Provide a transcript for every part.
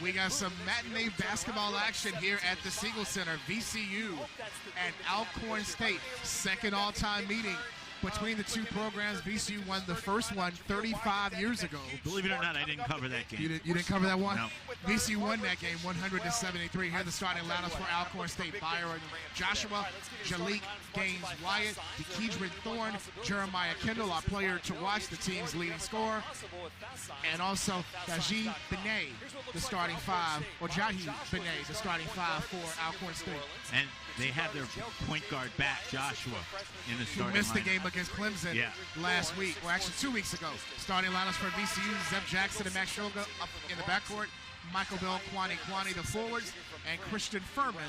We got some matinee basketball action here at the Siegel Center. VCU and Alcorn State, second all-time meeting between the two programs. VCU won the first one 35 years ago. Believe it or not, I didn't cover that game. You didn't cover that one? No. VCU won that game 100-73. Here are the starting lineups for Alcorn State. Byron Joshua, Jalik Gaines Wyatt, DeKeidron Thorne, Jeremiah Kendall, our player to watch, the team's leading scorer. And also Jahi Benet, the starting five, or Jahi Benet, the starting five for Alcorn State. And they have their point guard back, Joshua, in the starting Who missed the lineup. game against Clemson last week, or actually 2 weeks ago. Starting lineups for VCU, Zeb Jackson and Max Shulga up in the backcourt. Michael Bell, Kuany Kuany, the forwards, and Christian Furman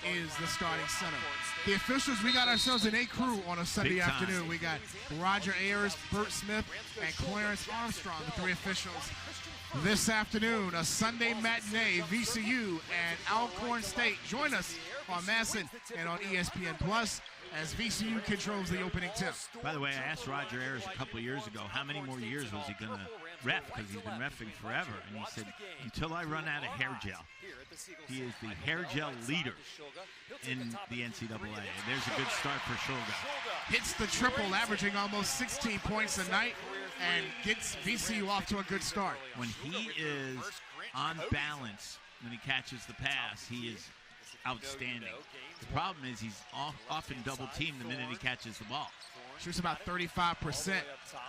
is the starting center. The officials, we got ourselves an A crew on a Sunday afternoon. We got Roger Ayers, Bert Smith, and Clarence Armstrong, the three officials. This afternoon, a Sunday matinee, VCU and Alcorn State. Join us on Masson and on ESPN Plus as VCU controls the opening tip. By the way, I asked Roger Ayers a couple of years ago how many more years was he going to ref, because he's been reffing forever, and he said, until I run out of hair gel. He is the hair gel leader in the NCAA, and there's a good start for Shulga. Hits the triple, averaging almost 16 points a night, and gets VCU off to a good start. When he is on balance, when he catches the pass, he is outstanding. The problem is he's often double teamed the minute he catches the ball. Shoots about 35%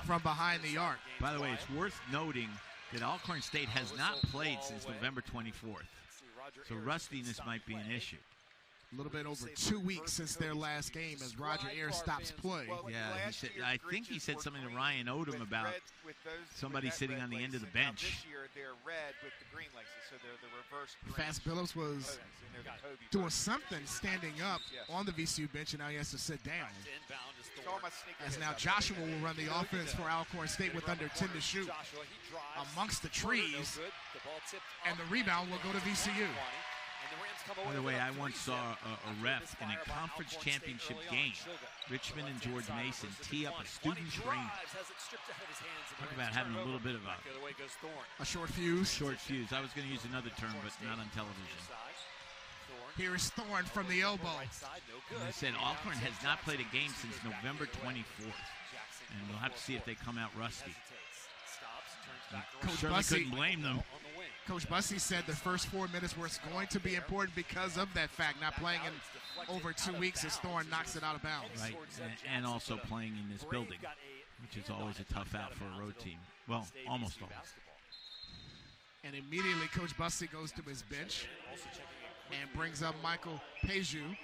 from behind the arc. By the way, it's worth noting that Alcorn State has not played since November 24th. So rustiness might be an issue. A little bit over 2 weeks since their last game as Roger Ayers stops play. Yeah, he said, I think he said something to Ryan Odom about somebody sitting on the end of the bench. Fast Billups was doing something standing up on the VCU bench, and now he has to sit down. As now Joshua will run the offense for Alcorn State with under 10 to shoot amongst the trees, and the rebound will go to VCU. By the way, I once saw a ref in a conference championship game, Richmond and George Mason, tee up a student trainer. Talk about having a little bit of a short fuse. Short fuse. I was going to use another term, but not on television. Here is Thorne from the elbow. And I said Alcorn has not played a game since November 24th, and we'll have to see if they come out rusty. Coach Bussey Bussey couldn't blame them. Coach Bussey said the first 4 minutes were going to be important because of that fact, not playing in over 2 weeks as Thorne knocks it out of bounds. Right, and also playing in this building, which is always a tough out for a road team. Well, almost always. And immediately Coach Bussey goes to his bench and brings up Michael Pejau,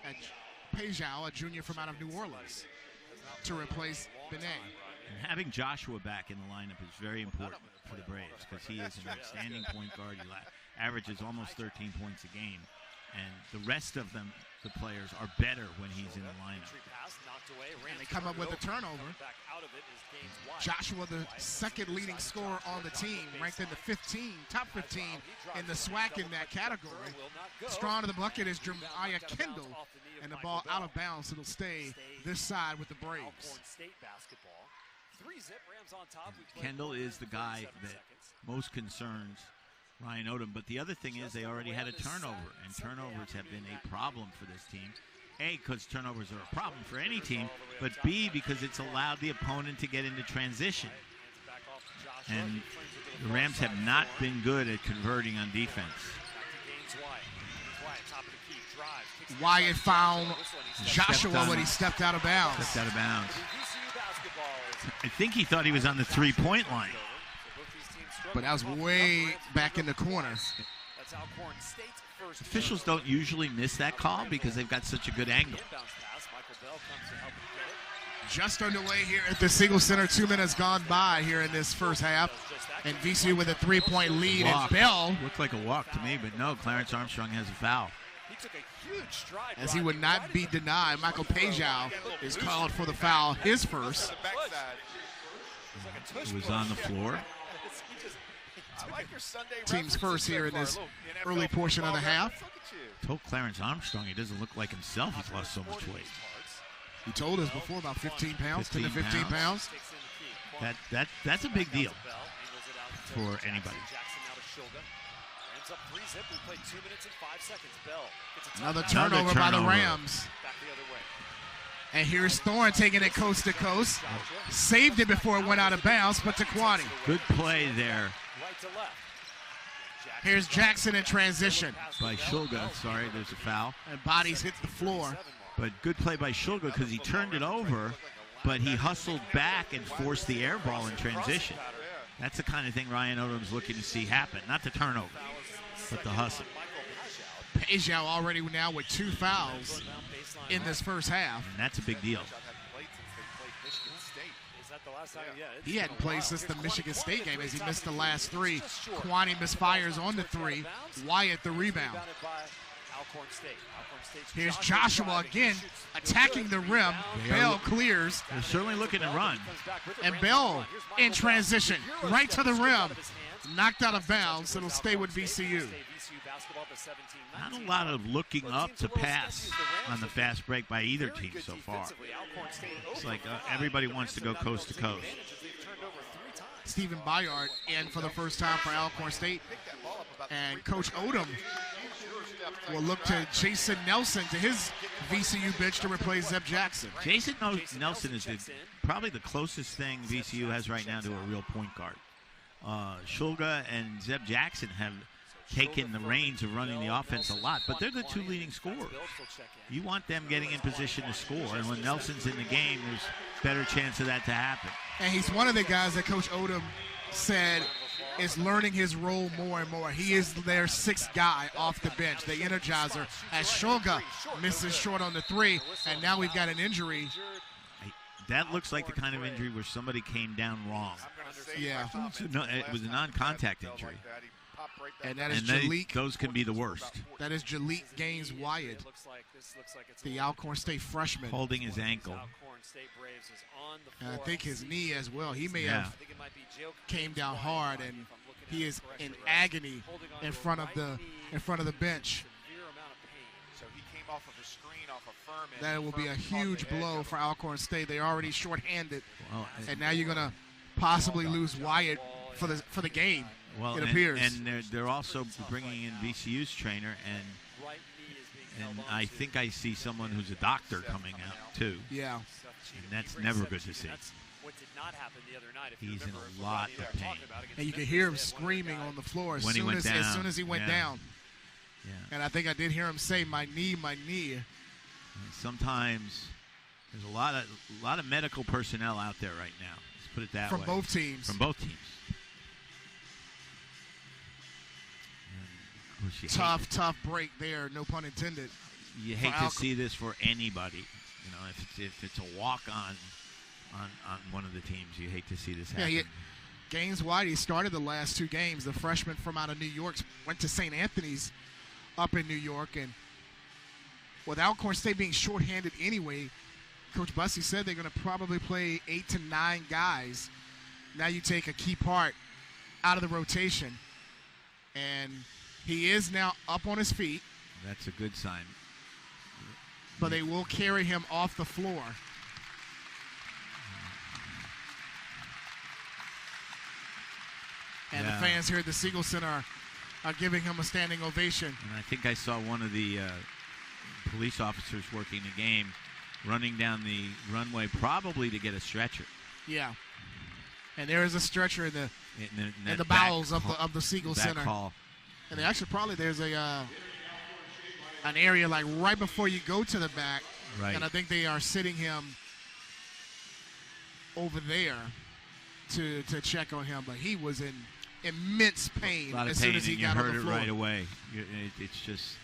a junior from out of New Orleans, to replace Benet. And having Joshua back in the lineup is very important for the Braves because he is an outstanding point guard. He averages almost 13 points a game. And the rest of them, the players, are better when he's in the lineup. And they come up with a turnover. Joshua, the second leading scorer on the team, ranked in the top 15 in the SWAC in that category. Strong to the bucket is Jeremiah Kendall, and the ball out of bounds. It'll stay this side with the Braves. Kendall is the guy that most concerns Ryan Odom, but the other thing is they already had a turnover, and turnovers have been a problem for this team. A, because turnovers are a problem for any team, but B, because it's allowed the opponent to get into transition. And the Rams have not been good at converting on defense. Wyatt found Joshua when he stepped out of bounds. Stepped out of bounds. I think he thought he was on the three-point line. But that was way back in the corner. Officials don't usually miss that call because they've got such a good angle. Just underway here at the Siegel Center. 2 minutes gone by here in this first half. And VCU with a 3-point lead. And Bell looked like a walk to me, but no, Clarence Armstrong has a foul. As he would not be denied. Michael Pejau is called for the foul, his first. It was on the floor. Team's first here in this early portion of the half. Told Clarence Armstrong he doesn't look like himself. He's lost so much weight. He told us before about 15 pounds, 10 to 15 pounds. That's a big deal for anybody. Ends up 3-zip. We played 2 minutes and 5 seconds. Bell gets a Another turnover by the Rams. Back the other way. And here's Thorne taking it coast to coast. Saved it before it went out of bounds, but to Kuany. Good play there. Right to left. Here's Jackson in transition. By Shulga. Sorry, there's a foul. And bodies hit the floor. But good play by Shulga because he turned it over, but he hustled back and forced the air ball in transition. That's the kind of thing Ryan Odom's looking to see happen. Not the turnover, but the hustle. Pajau already now with 2 fouls in this first half. And that's a big deal. He hadn't played since the Michigan State game as he missed the last 3. Kuany misfires on the 3. Wyatt the rebound. Here's Joshua again attacking the rim. Bell clears. They're certainly looking to run. And Bell in transition right to the rim. Knocked out of bounds. It'll stay with VCU. Not a lot of looking up to pass on the fast break by either team so far. It's like everybody wants to go coast to coast. Stephen Bayard in for the first time for Alcorn State. And Coach Odom will look to Jason Nelson to his VCU bench to replace Zeb Jackson. Jason Nelson is probably the closest thing VCU has right now to a real point guard. Shulga and Zeb Jackson have taken the reins of running the offense a lot, but they're the 2 leading scorers. You want them getting in position to score, and when Nelson's in the game, there's better chance of that to happen. And he's one of the guys that Coach Odom said is learning his role more and more. He is their 6th guy off the bench, the energizer, as Shulga misses short on the 3, and now we've got an injury. That looks like the kind of injury where somebody came down wrong. Yeah. It was a non-contact injury. And that is Jalik. Those can be the worst. That is Jalik Gaines Wyatt, the Alcorn State freshman. Holding his ankle. And I think his knee as well. He may have came down hard, and he is in agony in front of the bench. That will be a huge blow for Alcorn State. They're already shorthanded, and now you're going to possibly lose Wyatt for the game. Well, it appears. And they're also bringing in VCU's trainer, and I think I see someone who's a doctor coming out too. Yeah. And that's never good to see. He's in a lot of pain. And you can hear him screaming on the floor as soon as he went down. Yeah. And I think I did hear him say, "My knee, my knee." And sometimes there's a lot of medical personnel out there right now. Let's put it that way. From both teams. From both teams. Tough break there, no pun intended. You hate to see this for anybody. You know, if it's a walk on one of the teams, you hate to see this happen. Yeah, Gaines Whitey started the last 2 games. The freshman from out of New York went to St. Anthony's up in New York, and with Alcorn State being shorthanded anyway, Coach Bussey said they're going to probably play 8 to 9 guys. Now you take a key part out of the rotation, and he is now up on his feet. That's a good sign. But they will carry him off the floor. And the fans here at the Siegel Center are giving him a standing ovation. And I think I saw one of the police officers working the game running down the runway probably to get a stretcher. Yeah. And there is a stretcher in the bowels of the Siegel Center. Hall. And they actually probably there's an area like right before you go to the back. Right. And I think they are sitting him over there to check on him. But he was in immense pain as soon as he got on the floor. You heard it right away. It's just,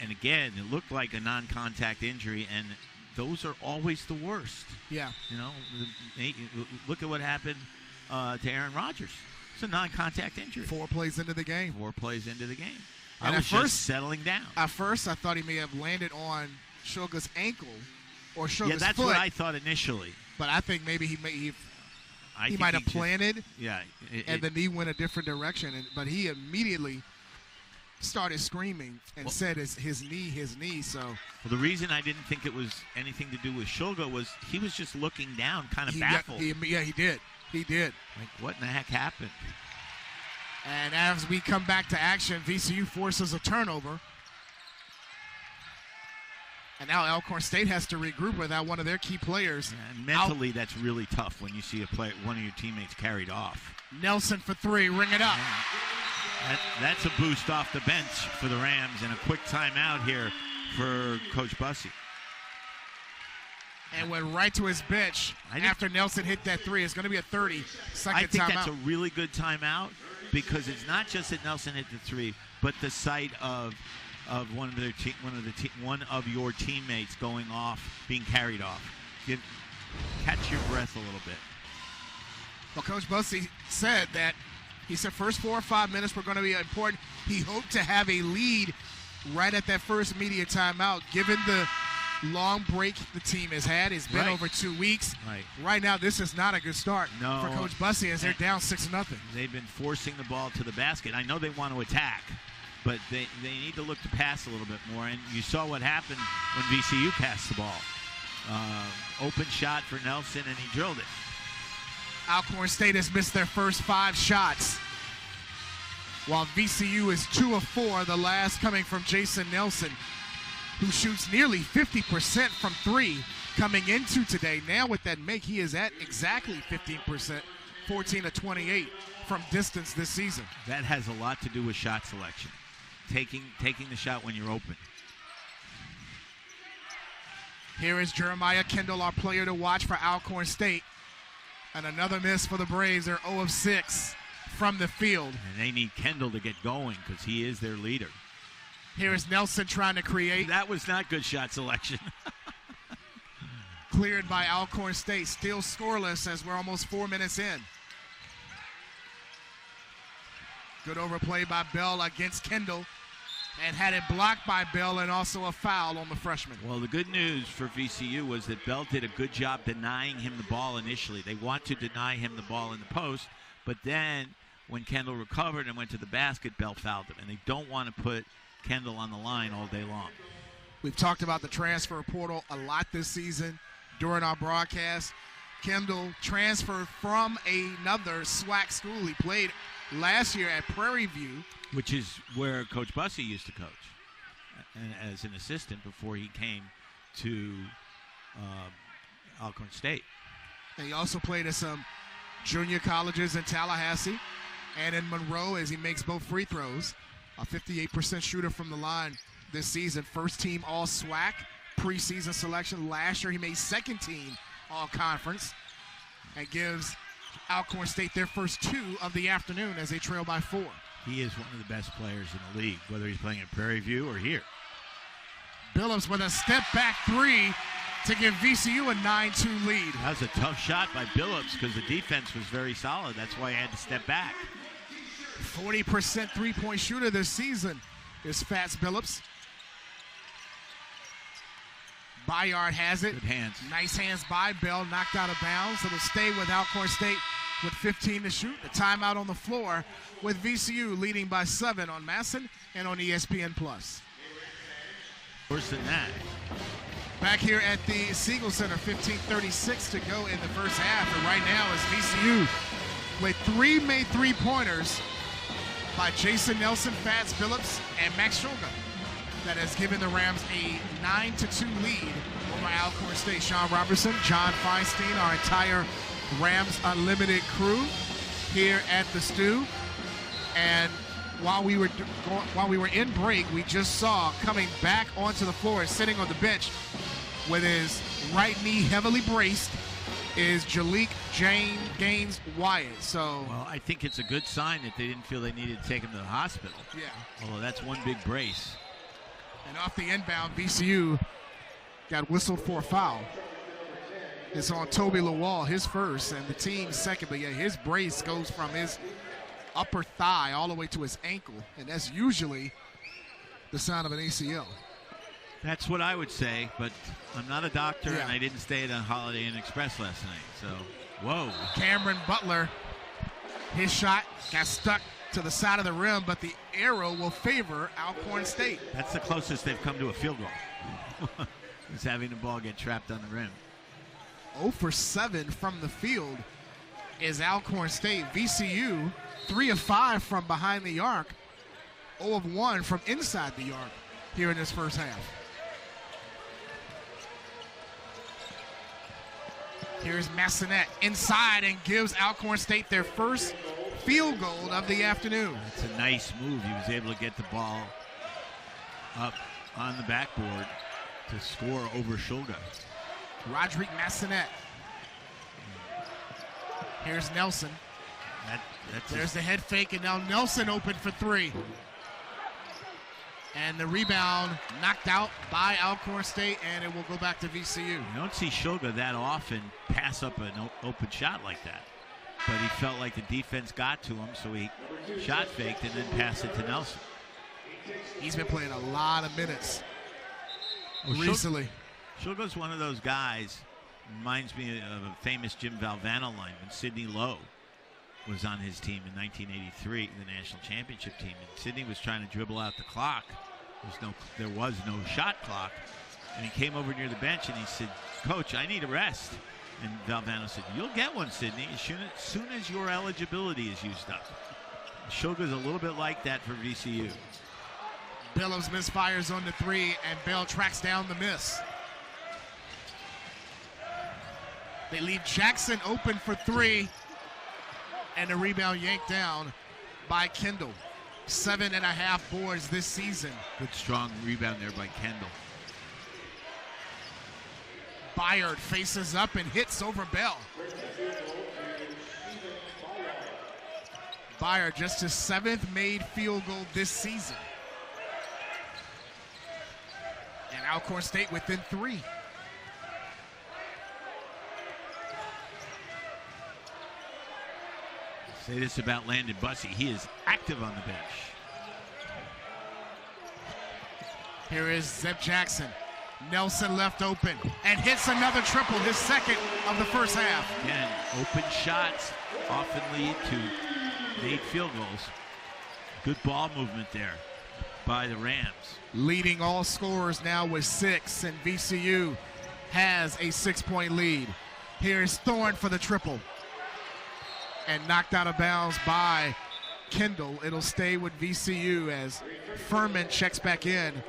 and again, it looked like a non-contact injury, and those are always the worst. Yeah. You know, look at what happened to Aaron Rodgers. It's a non-contact injury. 4 plays into the game. 4 plays into the game. And I was just settling down. At first, I thought he may have landed on Shulga's ankle or Shulga's foot. Yeah, that's what I thought initially. But I think maybe he might have planted. And the knee went a different direction. But he immediately started screaming and said his knee. So the reason I didn't think it was anything to do with Shulga was he was just looking down, kind of baffled. He did. Like, what in the heck happened? And as we come back to action, VCU forces a turnover. And now Alcorn State has to regroup without one of their key players. Yeah, and mentally, that's really tough when you see one of your teammates carried off. Nelson for three, ring it up. That's a boost off the bench for the Rams, and a quick timeout here for Coach Bussey. And went right to his bench after Nelson hit that three. It's going to be a 30-second timeout. I think that's a really good timeout because it's not just that Nelson hit the three, but the sight of one of your teammates going off, being carried off. Catch your breath a little bit. Well, Coach Bussey said that first 4 or 5 minutes were going to be important. He hoped to have a lead right at that first media timeout, given the long break the team has had. It's been over 2 weeks. Right now, this is not a good start for Coach Bussey as they're down 6-0. They've been forcing the ball to the basket. I know they want to attack, but they need to look to pass a little bit more. And you saw what happened when VCU passed the ball. Open shot for Nelson, and he drilled it. Alcorn State has missed their first 5 shots, while VCU is 2 of 4, the last coming from Jason Nelson, who shoots nearly 50% from 3 coming into today. Now with that make, he is at exactly 15%, 14 of 28 from distance this season. That has a lot to do with shot selection, taking the shot when you're open. Here is Jeremiah Kendall, our player to watch for Alcorn State. And another miss for the Braves. They're 0 of 6 from the field. And they need Kendall to get going because he is their leader. Here is Nelson trying to create. That was not good shot selection. Cleared by Alcorn State. Still scoreless as we're almost 4 minutes in. Good overplay by Bell against Kendall. And had it blocked by Bell, and also a foul on the freshman. Well, the good news for VCU was that Bell did a good job denying him the ball initially. They want to deny him the ball in the post, but then when Kendall recovered and went to the basket, Bell fouled him. And they don't want to put Kendall on the line all day long. We've talked about the transfer portal a lot this season during our broadcast. Kendall transferred from another SWAC school. He played last year at Prairie View, which is where Coach Bussey used to coach as an assistant before he came to Alcorn State. And he also played at some junior colleges in Tallahassee and in Monroe as he makes both free throws. A 58% shooter from the line this season. First team All-SWAC preseason selection. Last year he made second team All-Conference and gives Alcorn State their first 2 of the afternoon as they trail by 4. He is one of the best players in the league, whether he's playing at Prairie View or here. Billups with a step-back 3 to give VCU a 9-2 lead. That was a tough shot by Billups because the defense was very solid. That's why he had to step back. 40% three-point shooter this season is Fats Billups. Bayard has it. Good hands. Nice hands by Bell, knocked out of bounds. It'll stay with Alcorn State with 15 to shoot. The timeout on the floor with VCU leading by 7 on Masson and on ESPN+. Worse than that. Back here at the Siegel Center, 15:36 to go in the first half. And right now is VCU with 3 made three-pointers by Jason Nelson, Fats Billups, and Max Shoga. That has given the Rams a 9-2 lead over Alcorn State. Sean Robertson, John Feinstein, our entire Rams Unlimited crew here at the Stew. And while we were in break, we just saw coming back onto the floor, sitting on the bench with his right knee heavily braced, is Jalik Gaines Wyatt. So, well, I think it's a good sign that they didn't feel they needed to take him to the hospital. Yeah. Although that's one big brace. And off the inbound, VCU got whistled for a foul. It's on Toby Lawal, his first, and the team's second. But, yeah, his brace goes from his upper thigh all the way to his ankle, and that's usually the sign of an ACL. That's what I would say, but I'm not a doctor, Yeah. and I didn't stay at a Holiday Inn Express last night. So, whoa. Cameron Butler, his shot got stuck to the side of the rim, but the arrow will favor Alcorn State. That's the closest they've come to a field goal. Is having the ball get trapped on the rim. 0 for 7 from the field is Alcorn State. VCU 3 of 5 from behind the arc, 0 of 1 from inside the arc here in this first half. Here's Massenet inside and gives Alcorn State their first field goal of the afternoon. It's a nice move. He was able to get the ball up on the backboard to score over Shulga. Roderick Massenet. Here's Nelson. There's the head fake, and now Nelson open for 3. And the rebound knocked out by Alcorn State, and it will go back to VCU. You don't see Shulga that often pass up an open shot like that. But he felt like the defense got to him, so he shot faked and then passed it to Nelson. He's been playing a lot of minutes recently. Shulga's one of those guys, reminds me of a famous Jim Valvano lineman, Sidney Lowe, was on his team in 1983, the national championship team. And Sidney was trying to dribble out the clock. There was no shot clock. And he came over near the bench and he said, "Coach, I need a rest." And Valvano said, "You'll get one, Sidney, as soon as your eligibility is used up." Shulga's a little bit like that for VCU. Billups misfires on the 3, and Bell tracks down the miss. They leave Jackson open for 3, and the rebound yanked down by Kendall. 7.5 boards this season. Good strong rebound there by Kendall. Byard faces up and hits over Bell. Byard just his 7th made field goal this season. And Alcorn State within 3. Say this about Landon Bussey. He is active on the bench. Here is Zeb Jackson. Nelson left open and hits another triple, his 2nd of the first half. Again, open shots often lead to made field goals. Good ball movement there by the Rams. Leading all scorers now with 6, and VCU has a 6-point lead. Here's Thorne for the triple. And knocked out of bounds by Kendall. It'll stay with VCU as Furman checks back in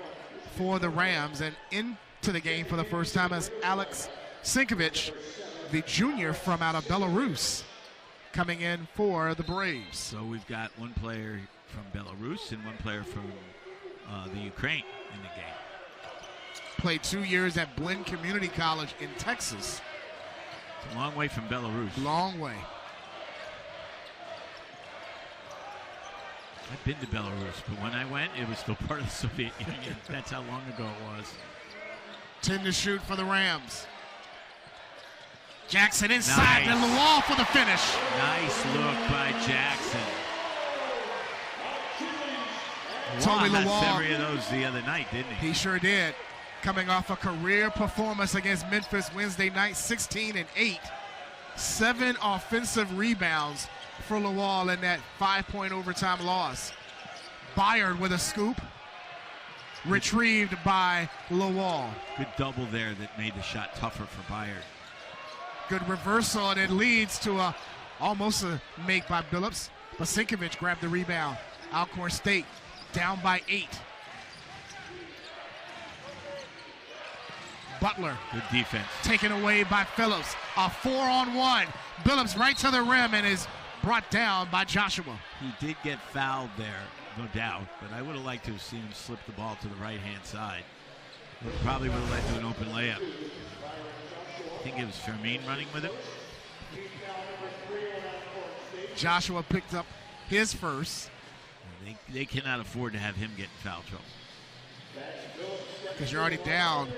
for the Rams, and into the game for the first time as Alex Sinkovich, the junior from out of Belarus, coming in for the Braves. So we've got one player from Belarus and one player from the Ukraine in the game. Played 2 years at Blinn Community College in Texas. It's a long way from Belarus. Long way. I've been to Belarus, but when I went, it was still part of the Soviet Union. That's how long ago it was. 10 to shoot for the Rams. Jackson inside to the wall for the finish. Nice look by Jackson. Toby had Lawal. several of those the other night, didn't he? He sure did. Coming off a career performance against Memphis Wednesday night, 16 and 8. 7 offensive rebounds for Lawal in that 5-point overtime loss. Byard with a scoop. Retrieved by Lawal. Good double there that made the shot tougher for Byard. Good reversal, and it leads to almost a make by Billups. But Sinkovich grabbed the rebound. Alcorn State down by 8. Butler. Good defense. Taken away by Phillips. A 4-on-1. Billups right to the rim and is brought down by Joshua. He did get fouled there, no doubt, but I would have liked to have seen him slip the ball to the right-hand side. It probably would have led to an open layup. I think it was Fermin running with it. Joshua picked up his first. They cannot afford to have him get in foul trouble. Because you're already down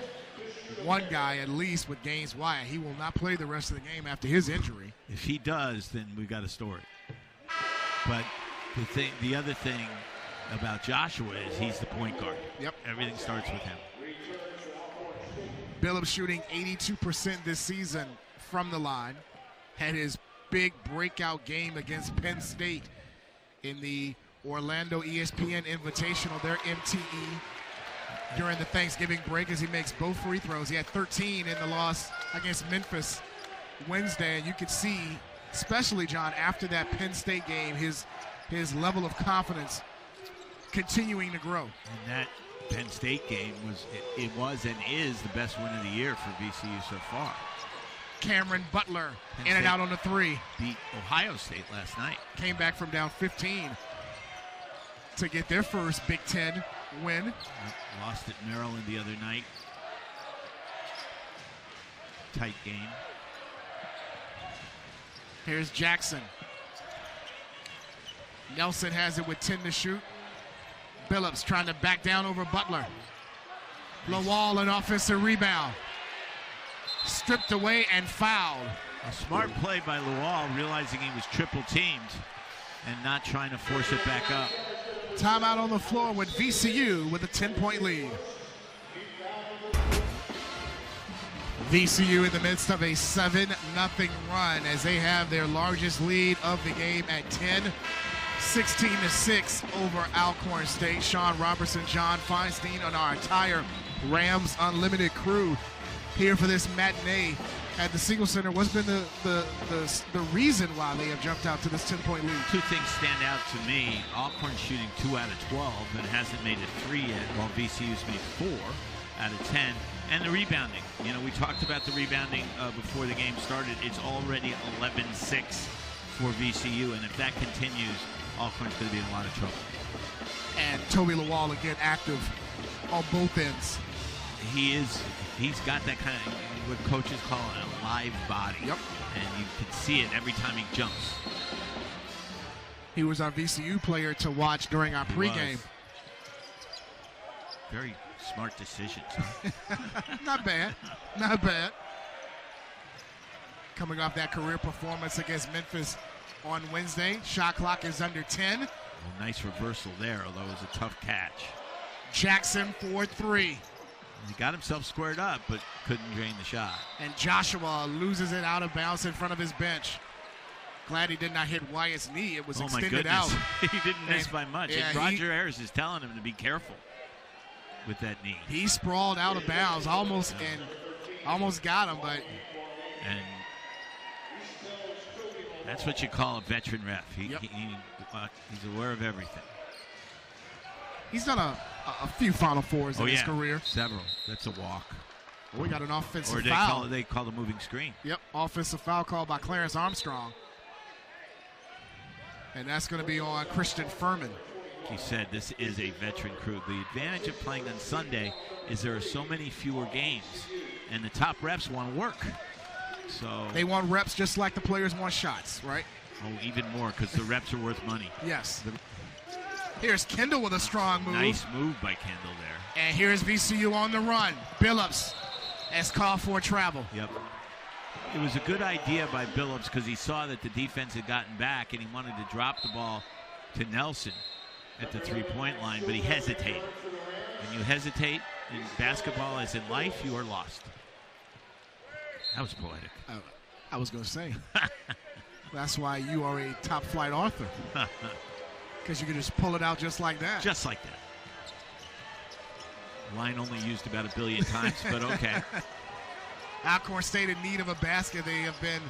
one guy at least with Gaines Wyatt. He will not play the rest of the game after his injury. If he does, then we've got a story. But the other thing about Joshua is he's the point guard. Yep. Everything starts with him. Billups shooting 82% this season from the line. Had his big breakout game against Penn State in the Orlando ESPN Invitational, their MTE, during the Thanksgiving break as he makes both free throws. He had 13 in the loss against Memphis Wednesday, and you could see, especially, John, after that Penn State game, his his level of confidence continuing to grow. And that Penn State game it was and is the best win of the year for VCU so far. Cameron Butler Penn in and State out on the three. Beat Ohio State last night. Came back from down 15 to get their first Big Ten win. Lost at Maryland the other night. Tight game. Here's Jackson. Nelson has it with 10 to shoot. Billups trying to back down over Butler. Lawal an offensive rebound. Stripped away and fouled. A smart play by Lawal, realizing he was triple teamed and not trying to force it back up. Timeout on the floor with VCU with a 10-point lead. VCU in the midst of a 7-0 run as they have their largest lead of the game at 10. 16-6 over Alcorn State. Sean Robertson, John Feinstein, and our entire Rams Unlimited crew here for this matinee at the Siegel Center. What's been the reason why they have jumped out to this 10-point lead? Two things stand out to me. Alcorn shooting 2 out of 12 and hasn't made it 3 yet, while VCU's made 4 out of 10. And the rebounding. You know, we talked about the rebounding before the game started. It's already 11-6 for VCU, and if that continues, Alcorn's going to be in a lot of trouble. And Toby Lawal again active on both ends. He's got that kind of what coaches call a live body. Yep. And you can see it every time he jumps. He was our VCU player to watch during our pregame. Very smart decisions. Not bad. Not bad. Coming off that career performance against Memphis on Wednesday. Shot clock is under 10. Well, nice reversal there, although it was a tough catch. Jackson for 3. He got himself squared up, but couldn't drain the shot. And Joshua loses it out of bounds in front of his bench. Glad he did not hit Wyatt's knee. It was extended out. He didn't miss by much. Yeah, and Roger Ayers is telling him to be careful with that knee. He sprawled out of bounds, almost got him, but. And that's what you call a veteran ref. He's aware of everything. He's done a few Final Fours in his career. Several. That's a walk. Well, we got an offensive foul. foul. They call the moving screen. Yep, offensive foul called by Clarence Armstrong. And that's going to be on Christian Furman. He said this is a veteran crew. The advantage of playing on Sunday is there are so many fewer games, and the top refs want to work. So they want reps just like the players want shots, right? Oh, even more, because the reps are worth money. Yes. Here's Kendall with a strong move. Nice move by Kendall there. And here's VCU on the run. Billups has called for travel. Yep. It was a good idea by Billups because he saw that the defense had gotten back and he wanted to drop the ball to Nelson at the three-point line, but he hesitated. When you hesitate in basketball as in life, you are lost. That was poetic. I was going to say. That's why you are a top-flight author. Because you can just pull it out just like that. Just like that. Line only used about 1 billion times, but okay. Alcorn State in need of a basket. They have been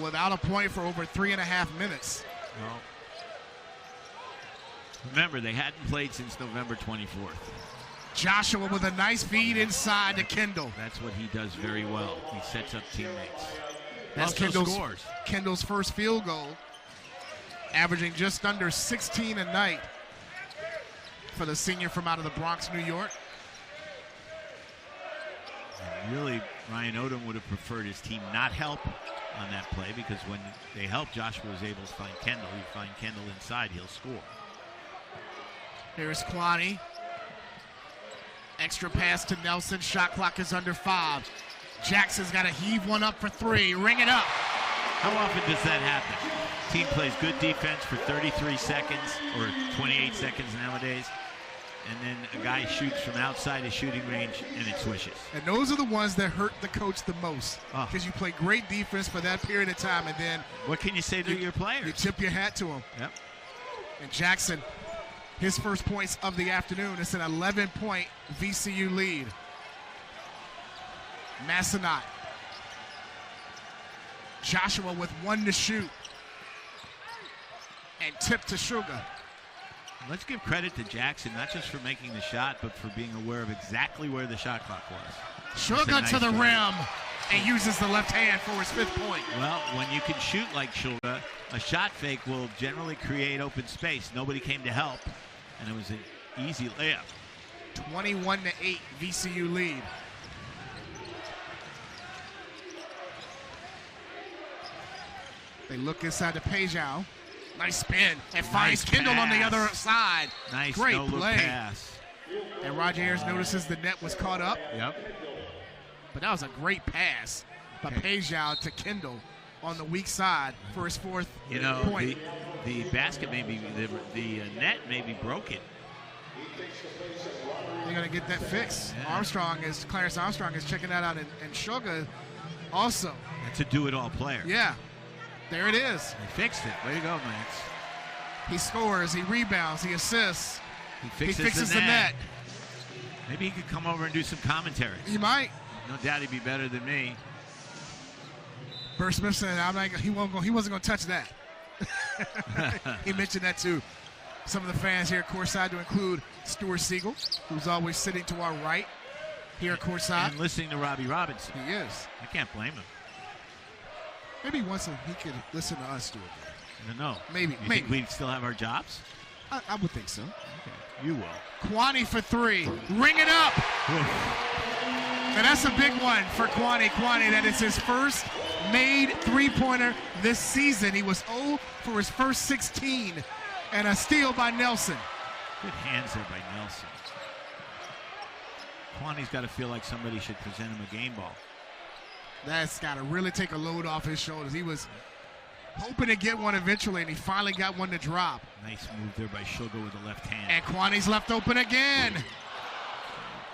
without a point for over 3.5 minutes. Well, remember, they hadn't played since November 24th. Joshua with a nice feed inside to Kendall. That's what he does very well. He sets up teammates. That's Kendall's first field goal, averaging just under 16 a night for the senior from out of the Bronx, New York. And really, Ryan Odom would have preferred his team not help on that play because when they helped, Joshua was able to find Kendall. You find Kendall inside, he'll score. Here's Kuany. Extra pass to Nelson. Shot clock is under 5. Jackson's got to heave one up for 3. Ring it up. How often does that happen? Team plays good defense for 33 seconds or 28 seconds nowadays, and then a guy shoots from outside his shooting range and it swishes. And those are the ones that hurt the coach the most because you play great defense for that period of time, and then what can you say to your players? You tip your hat to them. Yep. And Jackson, his first points of the afternoon. It's an 11-point VCU lead. Massenat. Joshua with 1 to shoot. and tip to Sugar. Let's give credit to Jackson, not just for making the shot, but for being aware of exactly where the shot clock was. Sugar nice to the drive. rim and uses the left hand for his 5th point. Well, when you can shoot like Sugar, a shot fake will generally create open space. Nobody came to help, and it was an easy layup. 21-8 VCU lead. They look inside to Pejao. Nice spin and finds Kendall on the other side. Nice Great no-look play. pass. And Roger Ayers notices the net was caught up. Yep. But that was a great pass by Pejao to Kendall on the weak side for his 4th point. The basket may be, the net may be broken. They're going to get that fixed. Yeah. Clarence Armstrong is checking that out, and Sugar also. That's a do-it-all player. Yeah, there it is. They fixed it. Way to go, Max. He scores, he rebounds, he assists. He fixes the net. Maybe he could come over and do some commentary. He might. No doubt he'd be better than me. Bert Smith said, he wasn't going to touch that. He mentioned that to some of the fans here at courtside, to include Stuart Siegel, who's always sitting to our right here at courtside. And listening to Robbie Robinson. He is. I can't blame him. Maybe once he could listen to us, Stuart. I don't know. Maybe. You think we'd still have our jobs? I would think so. Okay. You will. Kuany for 3. Ring it up. And that's a big one for Kuany Kuany. That is his first made 3-pointer this season. He was 0 for his first 16. And a steal by Nelson. Good hands there by Nelson. Kuany's got to feel like somebody should present him a game ball. That's got to really take a load off his shoulders. He was hoping to get one eventually, and he finally got one to drop. Nice move there by Sugar with the left hand. And Kuany's left open again.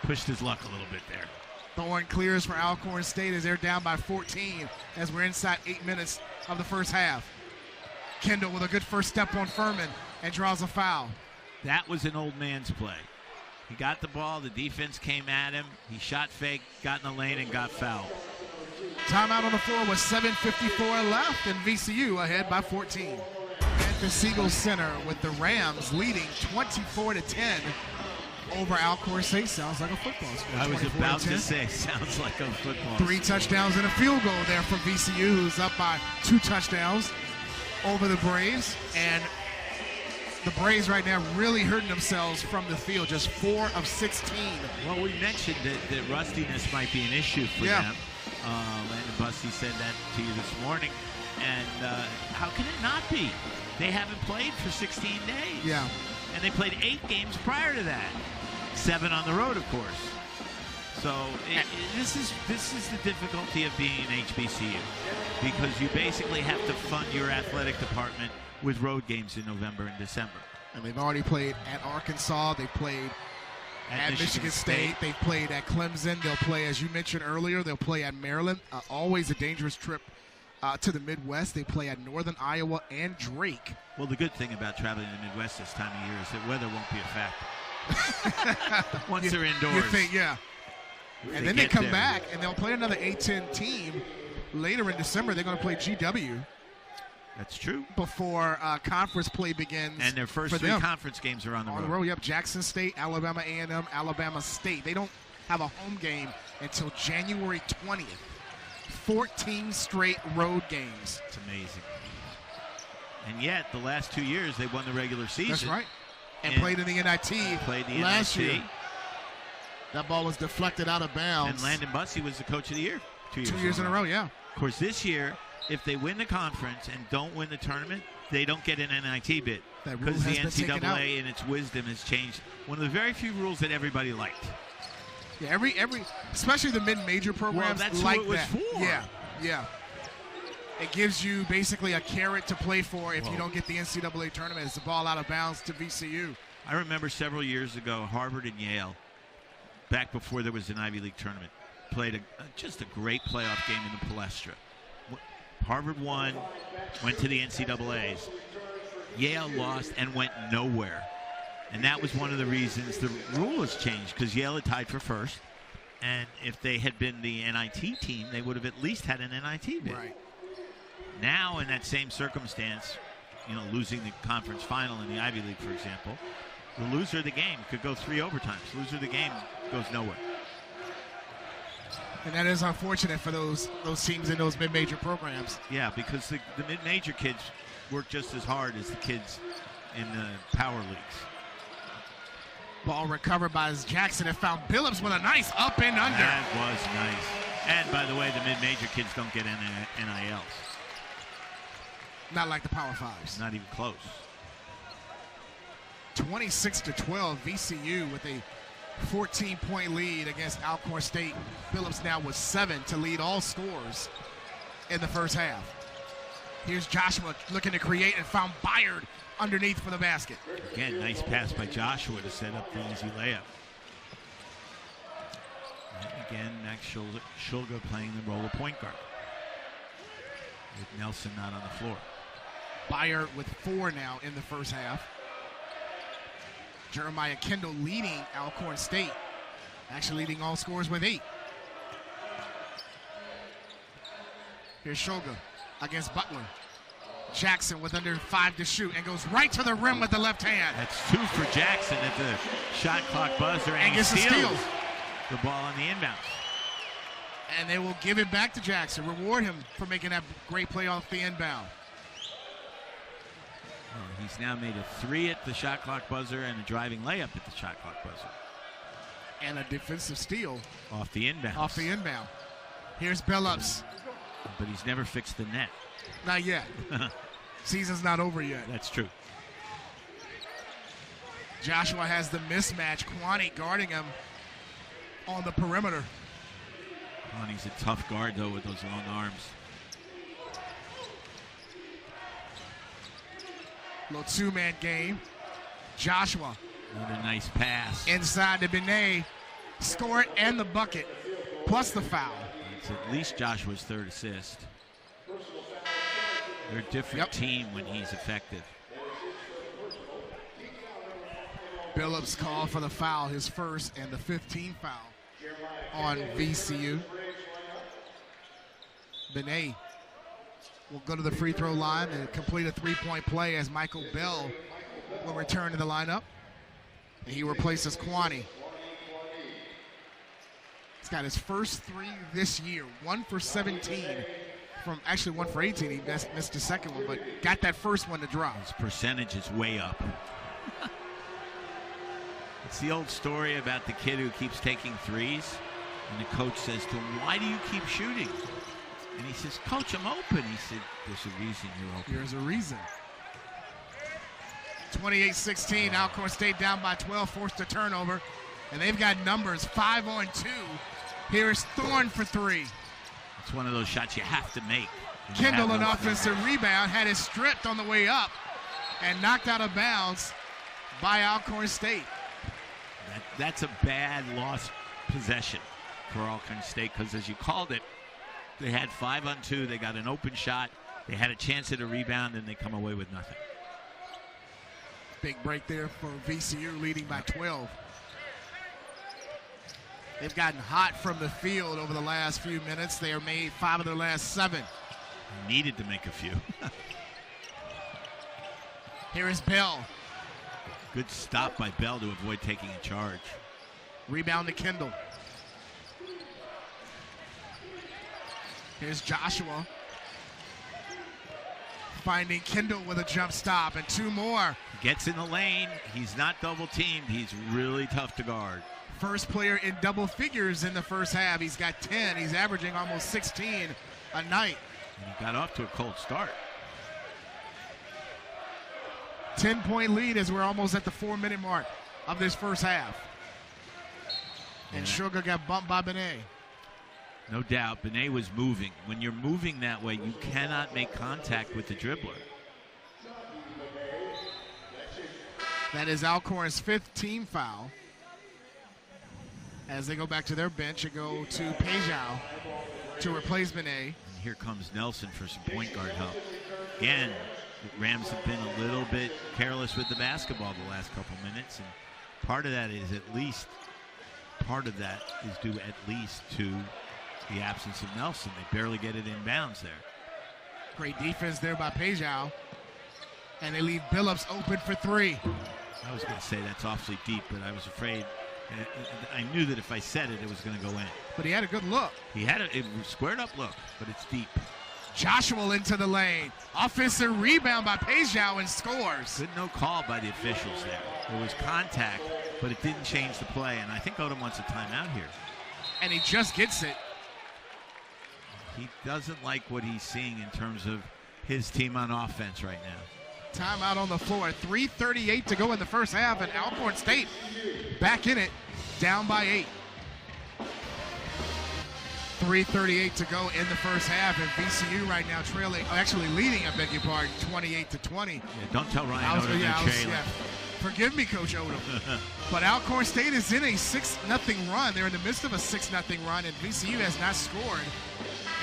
Pushed his luck a little bit there. Thorne clears for Alcorn State as they're down by 14 as we're inside 8 minutes of the first half. Kendall with a good first step on Furman and draws a foul. That was an old man's play. He got the ball, the defense came at him, he shot fake, got in the lane, and got fouled. Timeout on the floor with 7:54 left, and VCU ahead by 14. At the Siegel Center with the Rams leading 24-10 over Alcorn State. Sounds like a football score. I was about to say, sounds like a football 3 touchdowns and a field goal there for VCU, who's up by 2 touchdowns over the Braves. And the Braves right now really hurting themselves from the field, just 4 of 16. Well, we mentioned that rustiness might be an issue for them. Landon Bussey said that to you this morning. And how can it not be? They haven't played for 16 days. Yeah. And they played 8 games prior to that. 7 on the road, of course. So this is the difficulty of being an HBCU, because you basically have to fund your athletic department with road games in November and December. And they've already played at Arkansas. They played at Michigan State. They've played at Clemson. They'll play, as you mentioned earlier, they'll play at Maryland. Always a dangerous trip to the Midwest. They play at Northern Iowa and Drake. Well, the good thing about traveling to the Midwest this time of year is that weather won't be a factor. Once they're indoors. You think, yeah. And then they come back, and they'll play another A-10 team later in December. They're going to play GW. That's true. Before conference play begins. And their first 3 conference games are on the road. On the road, yep. Jackson State, Alabama A&M, Alabama State. They don't have a home game until January 20th. 14 straight road games. It's amazing. And yet, the last 2 years, they won the regular season. That's right. And played in the NIT last year. That ball was deflected out of bounds. And Landon Bussey was the coach of the year 2 years, 2 years in a row, yeah. Of course, this year, if they win the conference and don't win the tournament, they don't get an NIT bid. Because the NCAA in its wisdom has changed one of the very few rules that everybody liked. Yeah, every especially the mid-major programs that's like what it was that. For. Yeah. It gives you basically a carrot to play for if you don't get the NCAA tournament. It's a ball out of bounds to VCU. I remember several years ago, Harvard and Yale, back before there was an Ivy League tournament, played just a great playoff game in the Palestra. Harvard won, went to the NCAAs. Yale lost and went nowhere. And that was one of the reasons the rule has changed, because Yale had tied for first. And if they had been the NIT team, they would have at least had an NIT bid. Right. Now, in that same circumstance, losing the conference final in the Ivy League, for example. The loser of the game could go 3 overtimes. Loser of the game goes nowhere. And that is unfortunate for those teams in those mid-major programs. Yeah, because the mid-major kids work just as hard as the kids in the power leagues. Ball recovered by Jackson and found Billups with a nice up and under. That was nice. And by the way, the mid-major kids don't get NILs. Not like the Power Fives. Not even close. 26-12, VCU with a 14-point lead against Alcorn State. Billups now with 7 to lead all scores in the first half. Here's Joshua looking to create and found Byard underneath for the basket. Again, nice pass by Joshua to set up the easy layup. And again, Max Shulga playing the role of point guard, with Nelson not on the floor. Byard with 4 now in the first half. Jeremiah Kendall leading Alcorn State, actually leading all scores with 8. Here's Shulga against Butler. Jackson with under 5 to shoot and goes right to the rim with the left hand. That's 2 for Jackson at the shot clock buzzer, and he gets the steal. The ball on the inbounds. And they will give it back to Jackson, reward him for making that great play off the inbound. He's now made a 3 at the shot clock buzzer and a driving layup at the shot clock buzzer. And a defensive steal. Off the inbound. Here's Billups. But he's never fixed the net. Not yet. Season's not over yet. That's true. Joshua has the mismatch. Kuany guarding him on the perimeter. Kuany's a tough guard, though, with those long arms. Little 2-man game. Joshua. Another nice pass. Inside to Benet. Score it and the bucket, plus the foul. It's at least Joshua's 3rd assist. They're a different team when he's effective. Billups called for the foul, his first and the 15th foul on VCU. Benet will go to the free throw line and complete a 3-point play as Michael Bell will return to the lineup. And he replaces Kuany. He's got his first 3 this year, 1 for 17. Actually 1 for 18. He missed the second one, but got that first one to drop. His percentage is way up. It's the old story about the kid who keeps taking threes, and the coach says to him, "Why do you keep shooting?" And he says, "Coach, I'm open." He said, "There's a reason you're open." There's a reason. 28-16, Alcorn State down by 12, forced a turnover, and they've got numbers 5 on 2. Here's Thorne for 3. It's one of those shots you have to make. Kendall, an offensive rebound, had it stripped on the way up and knocked out of bounds by Alcorn State. That's a bad lost possession for Alcorn State, because as you called it, they had 5 on 2. They got an open shot. They had a chance at a rebound, and they come away with nothing. Big break there for VCU, leading by 12. They've gotten hot from the field over the last few minutes. They are made 5 of their last 7. Needed to make a few. Here is Bell. Good stop by Bell to avoid taking a charge. Rebound to Kendall. Here's Joshua. Finding Kendall with a jump stop, and 2 more. Gets in the lane. He's not double teamed. He's really tough to guard. First player in double figures in the first half. He's got 10. He's averaging almost 16 a night. And he got off to a cold start. 10-point lead as we're almost at the 4-minute mark of this first half. And Sugar got bumped by Benet. No doubt. Benet was moving. When you're moving that way, you cannot make contact with the dribbler. That is Alcorn's 5th team foul. As they go back to their bench and go to Pejao to replace Benet. And here comes Nelson for some point guard help. Again, the Rams have been a little bit careless with the basketball the last couple minutes, and part of that is due at least to the absence of Nelson. They barely get it in bounds there. Great defense there by Pejao. And they leave Billups open for three. I was going to say that's awfully deep, but I was afraid. I knew that if I said it, it was going to go in. But he had a good look. He had a squared up look, but it's deep. Joshua into the lane. Offensive rebound by Pejao and scores. Good no call by the officials there. There was contact, but it didn't change the play, and I think Odom wants a timeout here. And he just gets it. He doesn't like what he's seeing in terms of his team on offense right now. Timeout on the floor. 3:38 to go in the first half, and Alcorn State back in it, down by 8. 3:38 to go in the first half, and VCU right now trailing, actually leading, I beg your pardon, 28-20. Yeah, don't tell Ryan Odom they're trailing. Forgive me, Coach Odom. But Alcorn State is in a 6-0 run. They're in the midst of a 6-0 run, and VCU has not scored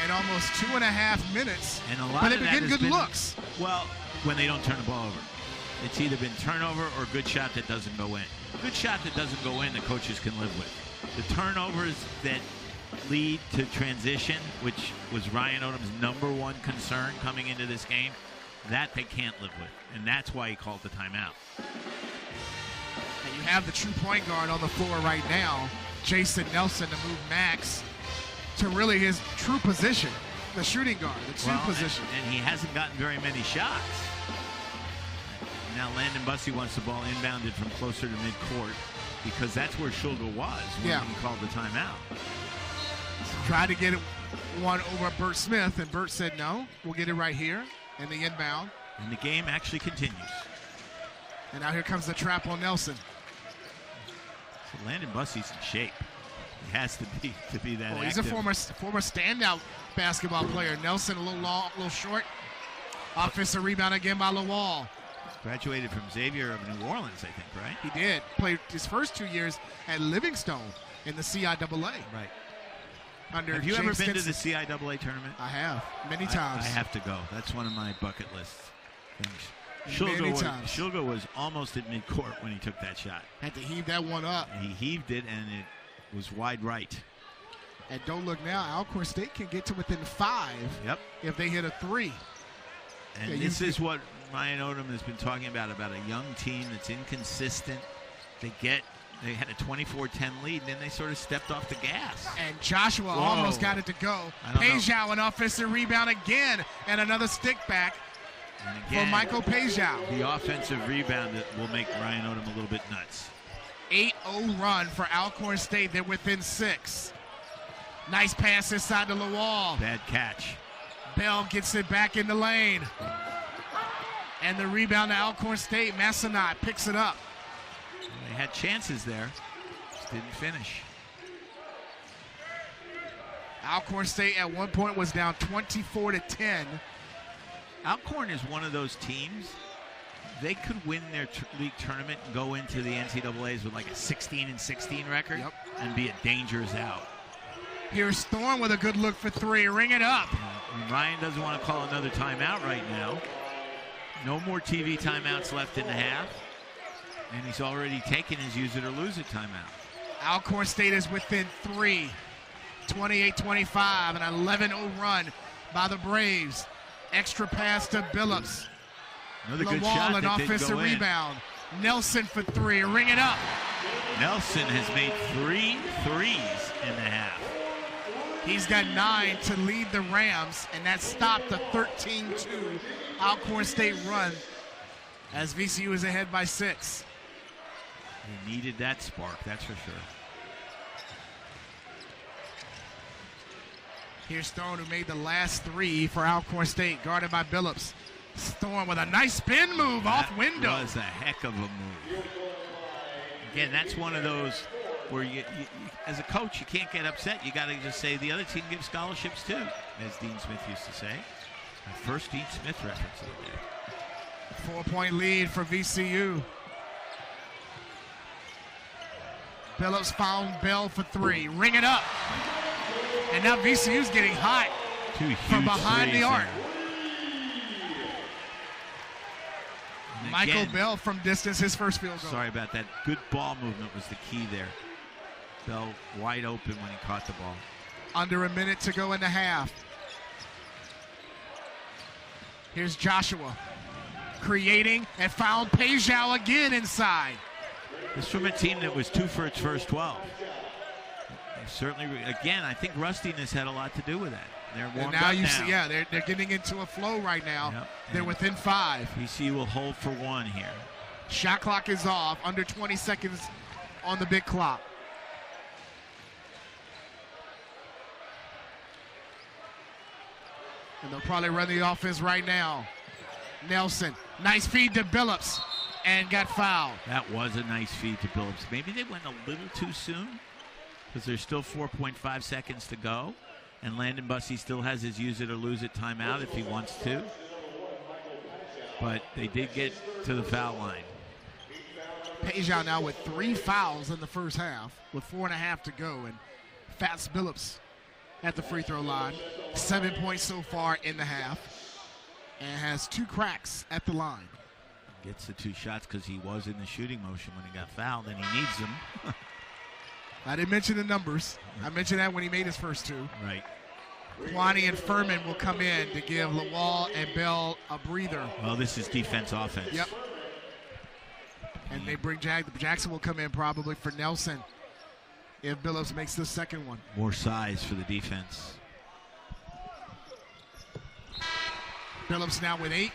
in almost 2.5 minutes. And a lot but of they've been good looks. Well, when they don't turn the ball over. It's either been turnover or good shot that doesn't go in. Good shot that doesn't go in, the coaches can live with. The turnovers that lead to transition, which was Ryan Odom's #1 concern coming into this game, that they can't live with. And that's why he called the timeout. And you have the true point guard on the floor right now, Jason Nelson, to move Max to really his true position, the shooting guard, the true position. And he hasn't gotten very many shots. Now Landon Bussey wants the ball inbounded from closer to midcourt because that's where Schulger was when he called the timeout. Tried to get one over Bert Smith, and Bert said no, we'll get it right here in the inbound. And the game actually continues. And now here comes the trap on Nelson. So Landon Bussey's in shape. He has to be that active. He's a former standout basketball player. Nelson a little long, a little short. Offensive rebound again by Lawal. Graduated from Xavier of New Orleans, I think, right? He did. Played his first 2 years at Livingstone in the CIAA. Right. Under have you James ever been Stinson. to the CIAA tournament? I have, many times. I have to go. That's one of my bucket list things. times. Schulger was almost at midcourt when he took that shot. Had to heave that one up. He heaved it, and it was wide right. And don't look now, Alcorn State can get to within 5 if they hit a 3. And this is what Ryan Odom has been talking about a young team that's inconsistent. They had a 24-10 lead, and then they sort of stepped off the gas. And Joshua almost got it to go. Pejao, an offensive rebound again, and another stick back for Michael Pejao. The offensive rebound that will make Ryan Odom a little bit nuts. 8-0 run for Alcorn State. They're within 6. Nice pass inside to Lawal. Bad catch. Bell gets it back in the lane. And the rebound to Alcorn State. Massenat picks it up. They had chances there. Just didn't finish. Alcorn State at one point was down 24-10. Alcorn is one of those teams. They could win their league tournament and go into the NCAAs with like a 16-16 record and be a dangerous out. Here's Storm with a good look for 3. Ring it up. Ryan doesn't want to call another timeout right now. No more TV timeouts left in the half. And he's already taken his use it or lose it timeout. Alcorn State is within 3. 28-25, an 11-0 run by the Braves. Extra pass to Billups. Another good shot an that offensive didn't go in. rebound. Nelson for 3. Ring it up. Nelson has made 3 threes in the half. He's got 9 to lead the Rams, and that stopped the 13-2 Alcorn State run as VCU is ahead by 6. They needed that spark, that's for sure. Here's Stone, who made the last 3 for Alcorn State, guarded by Billups. Storm with a nice spin move off window. That was a heck of a move. Again, that's one of those where you as a coach, you can't get upset. You got to just say the other team gives scholarships too, as Dean Smith used to say. My first Dean Smith reference of the day. 4-point lead for VCU. Billups found Bell for 3. Ring it up. And now VCU's getting hot from behind the arc. Michael Bell from distance, his first field goal. Sorry about that. Good ball movement was the key there. Bell wide open when he caught the ball. Under a minute to go in the half. Here's Joshua. creating and found Pejao again inside. This from a team that was 2 for its first 12. Certainly, again, I think rustiness had a lot to do with that. They're warmed up now. See, yeah, they're getting into a flow right now. Yep. They're within 5. VCU will hold for 1 here. Shot clock is off. Under 20 seconds on the big clock. And they'll probably run the offense right now. Nelson, nice feed to Billups, and got fouled. That was a nice feed to Billups. Maybe they went a little too soon because there's still 4.5 seconds to go. And Landon Bussey still has his use it or lose it timeout if he wants to. But they did get to the foul line. Pejao now with 3 fouls in the first half with 4.5 to go. And Fats Billups at the free throw line. 7 points so far in the half. And has 2 cracks at the line. Gets the 2 shots because he was in the shooting motion when he got fouled, and he needs them. I didn't mention the numbers. I mentioned that when he made his first 2. Right. Kuany and Furman will come in to give Lawal and Bell a breather. Well, this is defense-offense. Yep. And they bring Jackson will come in probably for Nelson if Billups makes the second one. More size for the defense. Billups now with 8,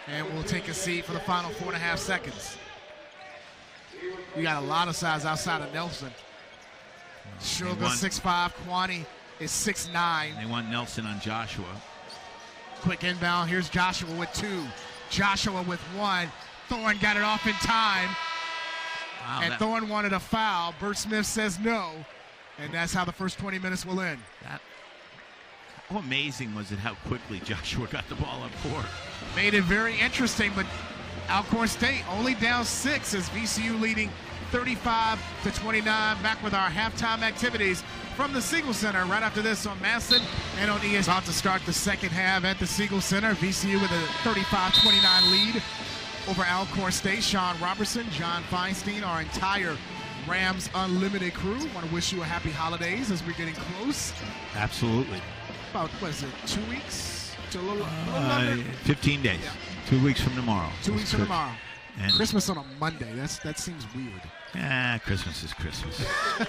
and we'll take a seat for the final 4.5 seconds. We got a lot of size outside of Nelson. Sugar 6'5", Kuany is 6'9". They want Nelson on Joshua. Quick inbound. Here's Joshua with 2. Joshua with 1. Thorne got it off in time. Wow, and Thorne wanted a foul. Bert Smith says no. And that's how the first 20 minutes will end. How amazing was it how quickly Joshua got the ball up court? Made it very interesting, but Alcorn State only down 6 as VCU leading 35-29. Back with our halftime activities from the Siegel Center right after this on Masson and on ESPN. About to start the second half at the Siegel Center. VCU with a 35-29 lead over Alcorn State. Sean Robertson, John Feinstein, our entire Rams Unlimited crew. Want to wish you a happy holidays as we're getting close. Absolutely. About, what is it, 2 weeks? To a little under? 15 days. Yeah. 2 weeks from tomorrow. 2 weeks from tomorrow. And Christmas on a Monday. That seems weird. Christmas is Christmas. Of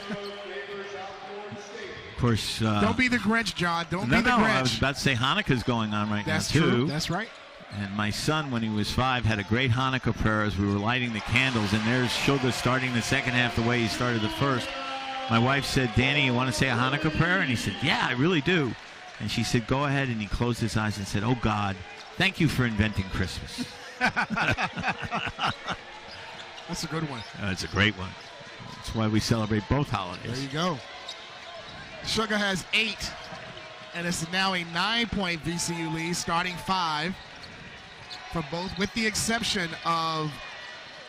course. Don't be the Grinch, John. Don't be the Grinch. I was about to say Hanukkah's going on right now, too. True. That's right. And my son, when he was 5, had a great Hanukkah prayer as we were lighting the candles. And there's Sugar starting the second half the way he started the first. My wife said, Danny, you want to say a Hanukkah prayer? And he said, yeah, I really do. And she said, go ahead. And he closed his eyes and said, oh, God, thank you for inventing Christmas. That's a good one. It's a great one. That's why we celebrate both holidays. There you go. Sugar has 8, and it's now a 9-point VCU lead, starting 5 for both, with the exception of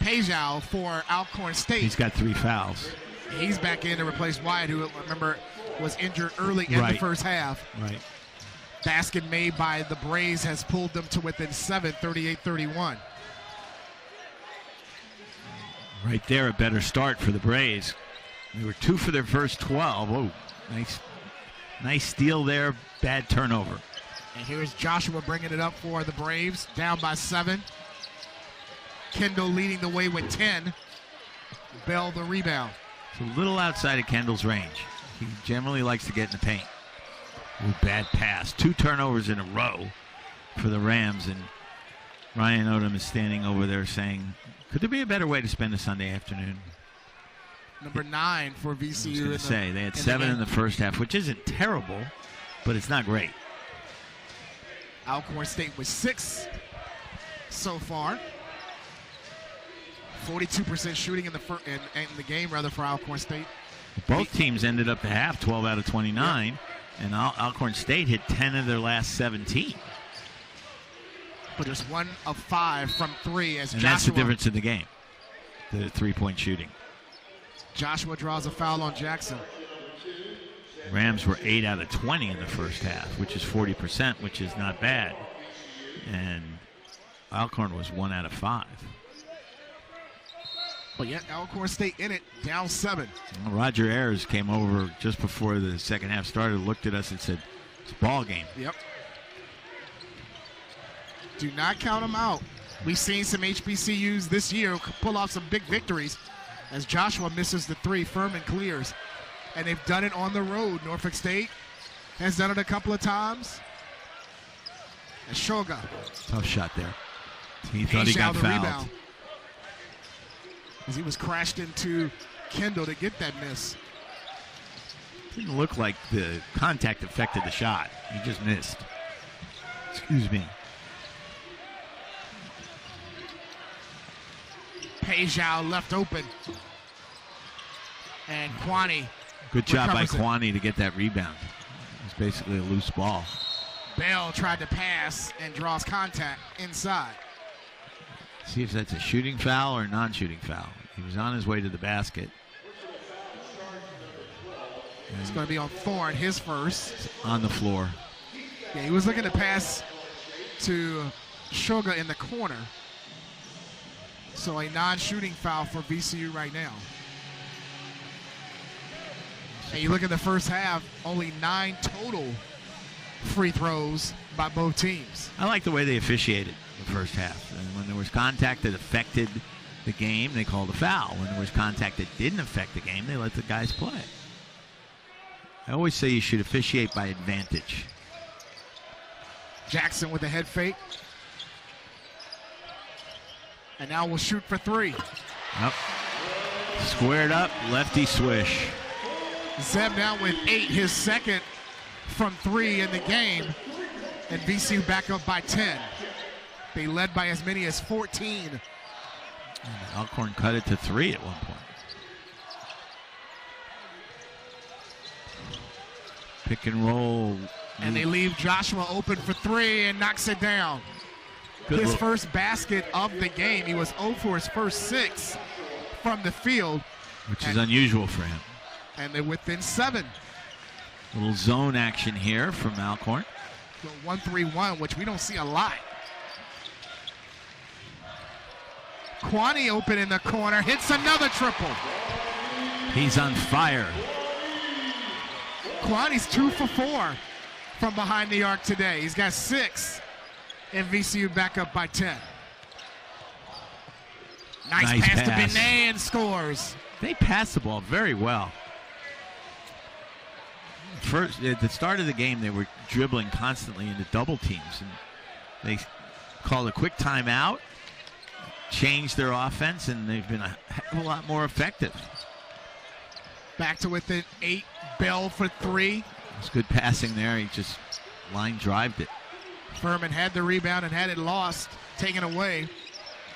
Pejao for Alcorn State. He's got 3 fouls. He's back in to replace Wyatt, who, remember, was injured early in the first half. Right. Basket made by the Braves has pulled them to within 7, 38-31. Right there, a better start for the Braves. They were 2 for their first 12. Oh, nice steal there. Bad turnover. And here's Joshua bringing it up for the Braves, down by 7. Kendall leading the way with 10. Bell the rebound. It's a little outside of Kendall's range. He generally likes to get in the paint. Ooh, bad pass. 2 turnovers in a row for the Rams, and Ryan Odom is standing over there saying, could there be a better way to spend a Sunday afternoon? Number 9 for VCU. I was going to say, they had 7 in the first half, which isn't terrible, but it's not great. Alcorn State with 6 so far. 42% shooting in the game, rather, for Alcorn State. Both teams ended up the half 12 out of 29, and Alcorn State hit 10 of their last 17. But there's 1 of 5 from 3 as and Joshua. That's the difference in the game, the 3-point shooting. Joshua draws a foul on Jackson. Rams were 8 out of 20 in the first half, which is 40%, which is not bad. And Alcorn was 1 out of 5. But yet Alcorn State in it, down 7. Well, Roger Ayers came over just before the second half started, looked at us and said, it's a ball game. Yep. Do not count them out. We've seen some HBCUs this year pull off some big victories as Joshua misses the three. Furman clears. And they've done it on the road. Norfolk State has done it a couple of times. And Shoga. Tough shot there. He thought he got fouled. Rebound. As he was crashed into Kendall to get that miss. Didn't look like the contact affected the shot. He just missed. Excuse me. Pejao left open. And Kuany. Good job by Kuany to get that rebound. It's basically a loose ball. Bell tried to pass and draws contact inside. See if that's a shooting foul or a non-shooting foul. He was on his way to the basket. It's going to be on Thorne, his first. On the floor. Yeah, he was looking to pass to Shoga in the corner. So a non-shooting foul for VCU right now. And you look at the first half, only 9 total free throws by both teams. I like the way they officiated the first half. And when there was contact that affected the game, they called a foul. When there was contact that didn't affect the game, they let the guys play. I always say you should officiate by advantage. Jackson with a head fake. And now we'll shoot for 3. Yep. Squared up, lefty swish. Zeb now with 8, his second from 3 in the game. And VCU back up by 10. They led by as many as 14. And Alcorn cut it to 3 at one point. Pick and roll. And they leave Joshua open for 3 and knocks it down. Good his look. First basket of the game. He was 0 for his first 6 from the field. Which is unusual for him. And they're within 7. Little zone action here from Alcorn. 1-3-1, which we don't see a lot. Kuany open in the corner, hits another triple. He's on fire. Kuany's 2 for 4 from behind the arc today. He's got 6, and VCU back up by 10. Nice pass to Benet and scores. They pass the ball very well. First, at the start of the game, they were dribbling constantly into double teams, and they called a quick timeout, changed their offense, and they've been a heck of a lot more effective. Back to within 8. Bell for 3. It's good passing there. He just line drived it. Furman had the rebound and had it lost, taken away.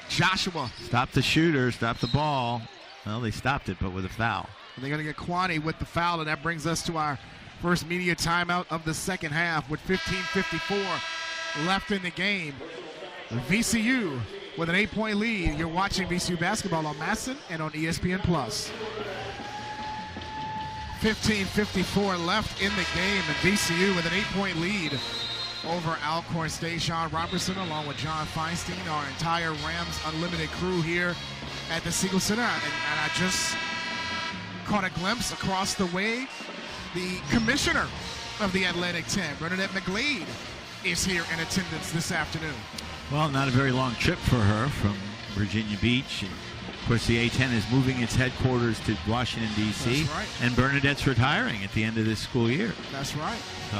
Joshua. Stop the shooter, stop the ball. Well, they stopped it, but with a foul. And they're going to get Kuany with the foul, and that brings us to our first media timeout of the second half with 15:54 left in the game. VCU with an 8-point lead. You're watching VCU basketball on Masson and on ESPN+. 15:54 left in the game, and VCU with an 8-point lead over Alcorn State. Sean Robertson along with John Feinstein, our entire Rams Unlimited crew here at the Siegel Center. And I just caught a glimpse across the way. The commissioner of the Atlantic 10, Bernadette McGlade, is here in attendance this afternoon. Well, not a very long trip for her from Virginia Beach. And of course, the A-10 is moving its headquarters to Washington, D.C. That's right. And Bernadette's retiring at the end of this school year. That's right. So,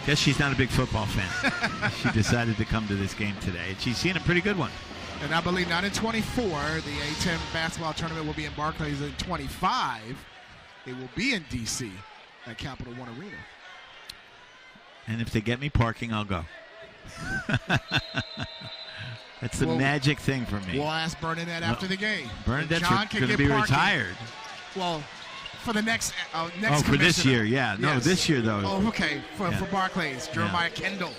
guess she's not a big football fan. She decided to come to this game today, and she's seen a pretty good one. And I believe not in 24. The A-10 basketball tournament will be in Barclays in 25. It will be in D.C. at Capital One Arena. And if they get me parking, I'll go. That's the magic thing for me. We'll ask Bernadette after the game. Bernadette's going to be retired. Well, for the next for this year, yeah. No, yes. This year, though. Oh, okay. For Barclays, Jeremiah Kendall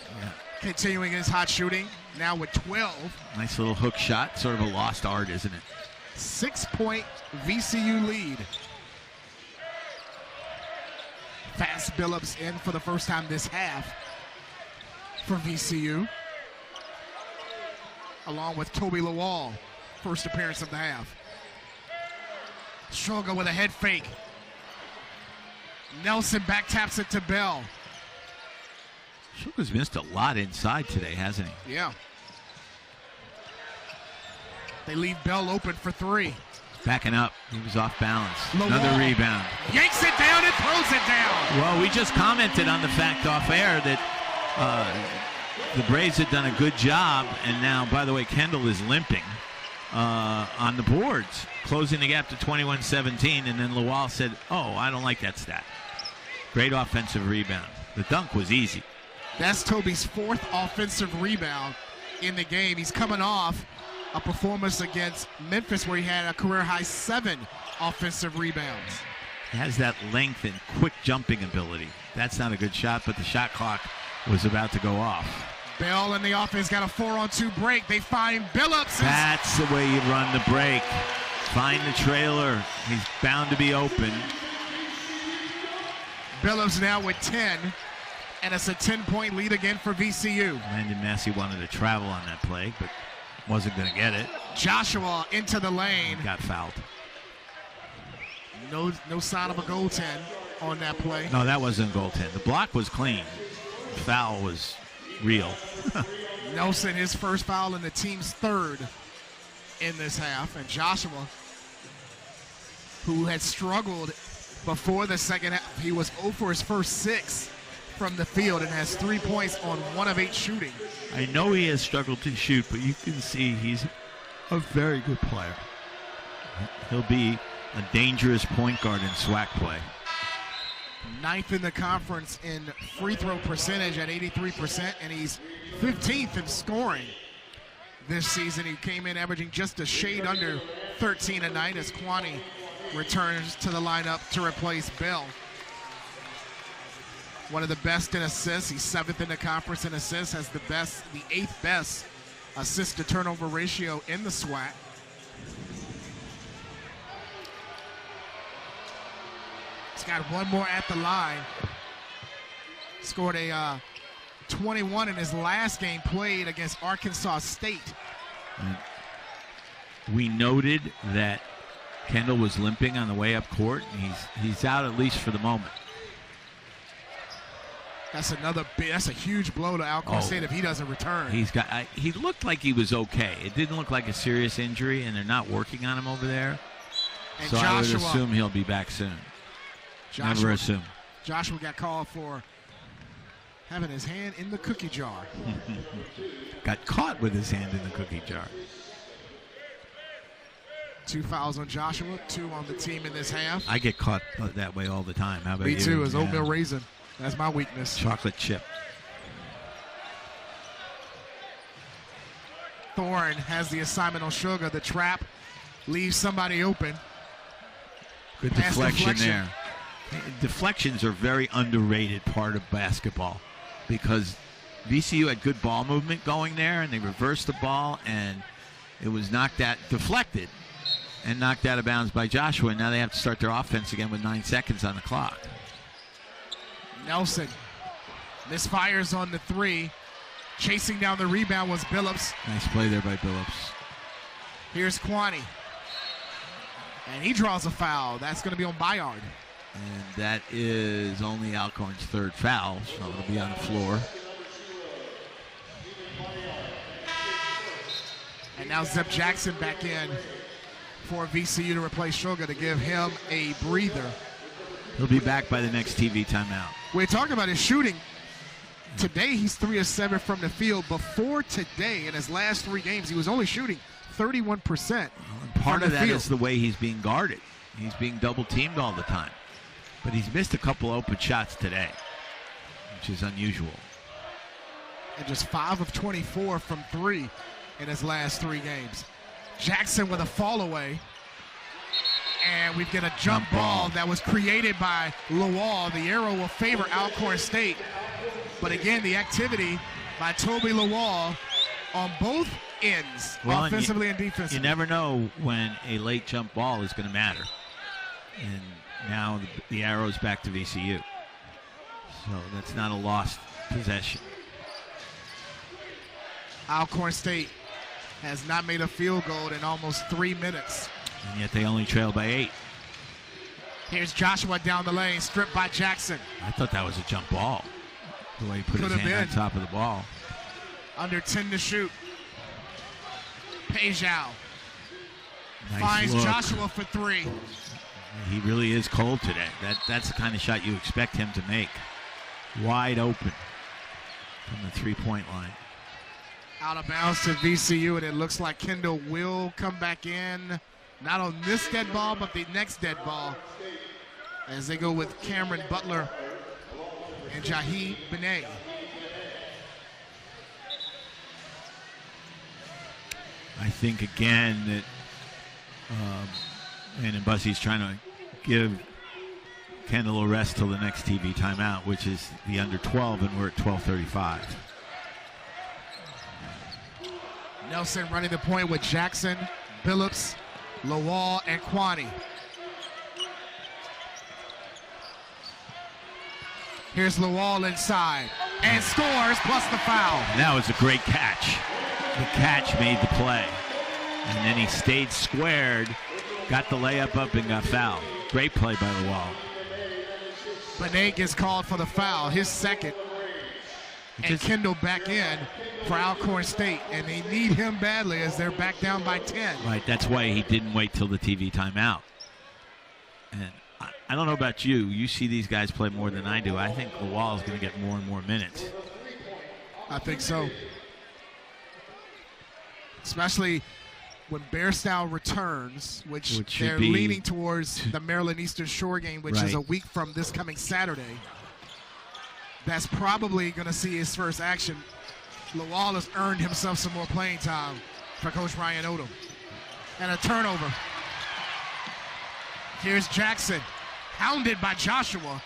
continuing his hot shooting, now with 12. Nice little hook shot. Sort of a lost art, isn't it? 6-point VCU lead. Fast Billups in for the first time this half for VCU. Along with Toby Lawal, first appearance of the half. Shoga with a head fake. Nelson back taps it to Bell. Shoga's missed a lot inside today, hasn't he? Yeah. They leave Bell open for three. Backing up. He was off balance. Lawal Another rebound. Yanks it down and throws it down. Well, we just commented on the fact off air that the Braves had done a good job. And now, by the way, Kendall is limping on the boards, closing the gap to 21-17. And then Lawal said, oh, I don't like that stat. Great offensive rebound. The dunk was easy. That's Toby's fourth offensive rebound in the game. He's coming off a performance against Memphis where he had a career-high 7 offensive rebounds. He has that length and quick jumping ability. That's not a good shot, but the shot clock was about to go off. Bell and the offense got a 4-on-2 break. They find Billups. That's the way you run the break. Find the trailer. He's bound to be open. Billups now with 10, and it's a 10-point lead again for VCU. Landon Massey wanted to travel on that play, but wasn't going to get it. Joshua into the lane. Got fouled. No sign of a goaltend on that play. No, that wasn't a goaltend. The block was clean. The foul was real. Nelson, his first foul and the team's third in this half. And Joshua, who had struggled before the second half, he was 0 for his first 6 from the field and has 3 points on 1 of 8 shooting. I know he has struggled to shoot, but you can see he's a very good player. He'll be a dangerous point guard in SWAC play. 9th in the conference in free throw percentage at 83%, and he's 15th in scoring this season. He came in averaging just a shade under 13 a night as Kuany returns to the lineup to replace Bell. One of the best in assists. He's 7th in the conference in assists, has the 8th best assist to turnover ratio in the SWAC. He's got one more at the line. Scored a 21 in his last game played against Arkansas State. We noted that Kendall was limping on the way up court. He's out at least for the moment. That's a huge blow to Alcorn State if he doesn't return. He looked like he was okay. It didn't look like a serious injury, and they're not working on him over there. And so I would assume he'll be back soon. Never assume. Joshua got called for having his hand in the cookie jar. Got caught with his hand in the cookie jar. 2 fouls on Joshua, 2 on the team in this half. I get caught that way all the time. How about you? Me too, as oatmeal raisin. That's my weakness. Chocolate chip. Thorne has the assignment on Sugar. The trap leaves somebody open. Good deflection there. Deflections are a very underrated part of basketball because VCU had good ball movement going there, and they reversed the ball, and it was deflected and knocked out of bounds by Joshua. And now they have to start their offense again with 9 seconds on the clock. Nelson misfires on the 3. Chasing down the rebound was Billups. Nice play there by Billups. Here's Kuany. And he draws a foul. That's going to be on Bayard. And that is only Alcorn's 3rd foul, so it'll be on the floor. And now Zeb Jackson back in for VCU to replace Sugar to give him a breather. He'll be back by the next TV timeout. We're talking about his shooting. Today he's 3 of 7 from the field. Before today, in his last 3 games, he was only shooting 31%. Part of that is the way he's being guarded. He's being double teamed all the time. But he's missed a couple open shots today, which is unusual. And just 5 of 24 from 3 in his last 3 games. Jackson with a fall away. And we get a jump ball that was created by Lawal. The arrow will favor Alcorn State. But again, the activity by Toby Lawal on both ends, offensively and defensively. You never know when a late jump ball is going to matter. And now the arrow's back to VCU. So that's not a lost possession. Alcorn State has not made a field goal in almost 3 minutes. And yet they only trail by 8. Here's Joshua down the lane, stripped by Jackson. I thought that was a jump ball. The way he put his hand on top of the ball. Under 10 to shoot. Pejao Nice Finds look. Joshua for three. He really is cold today. That's the kind of shot you expect him to make. Wide open from the three-point line. Out of bounds to VCU, and it looks like Kendall will come back in. Not on this dead ball, but the next dead ball. As they go with Cameron Butler and Jahi Benet. I think, again, that Landon Bussey's trying to give Kendall a rest till the next TV timeout, which is the under 12, and we're at 12:35. Nelson running the point with Jackson, Billups, Lawal, and Kuany. Here's Lawal inside, and scores, plus the foul. And that was a great catch. The catch made the play. And then he stayed squared, got the layup up, and got fouled. Great play by Lawal. Benet gets called for the foul, his second. And Kendall back in for Alcorn State, and they need him badly as they're back down by 10. Right, that's why he didn't wait till the TV timeout. And I don't know about you. You see these guys play more than I do. I think Lawal is going to get more and more minutes. I think so. Especially when Bearstown returns, which they're leaning towards the Maryland Eastern Shore game, which is a week from this coming Saturday. That's probably going to see his first action. Lawal has earned himself some more playing time for Coach Ryan Odom. And a turnover. Here's Jackson, hounded by Joshua.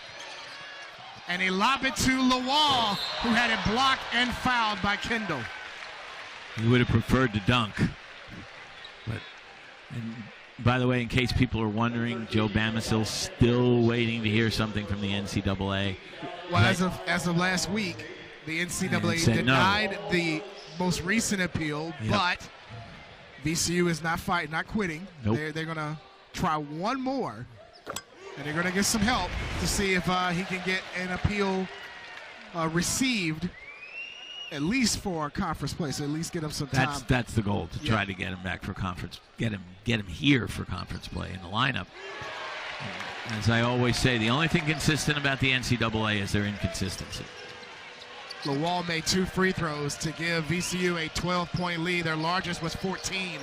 And they lob it to Lawal, who had it blocked and fouled by Kendall. He would have preferred to dunk. And by the way, in case people are wondering, Joe Bamisil's still waiting to hear something from the NCAA. Well, as of last week, the NCAA denied the most recent appeal, but VCU is not quitting. Nope. They're going to try one more, and they're going to get some help to see if he can get an appeal received, at least for conference play, so at least get him some time. That's the goal, to try to get him back for conference, get him here for conference play in the lineup. As I always say, the only thing consistent about the NCAA is their inconsistency. Lawal made 2 free throws to give VCU a 12-point lead. Their largest was 14.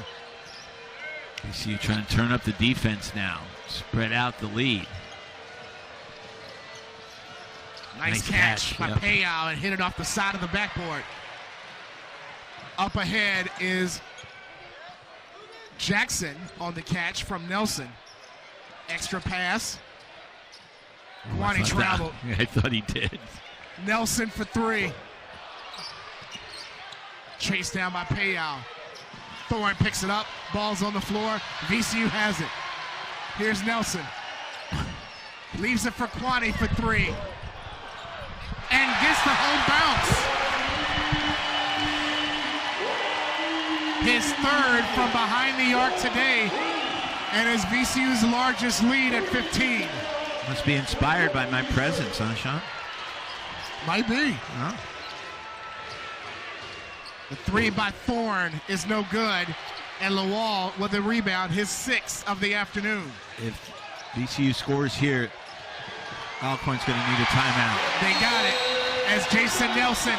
VCU trying to turn up the defense now, spread out the lead. Nice catch by Payal, and hit it off the side of the backboard. Up ahead is Jackson on the catch from Nelson. Extra pass. Kuany traveled. I thought he did. Nelson for 3. Chased down by Payal. Thorne picks it up. Ball's on the floor. VCU has it. Here's Nelson. Leaves it for Kuany for 3. And gets the home bounce. His third from behind the arc today, and is VCU's largest lead at 15. Must be inspired by my presence, huh, Sean? Might be. Huh? The 3 by Thorne is no good, and Lawal with a rebound, his 6th of the afternoon. If VCU scores here, Alcorn's going to need a timeout. They got it as Jason Nelson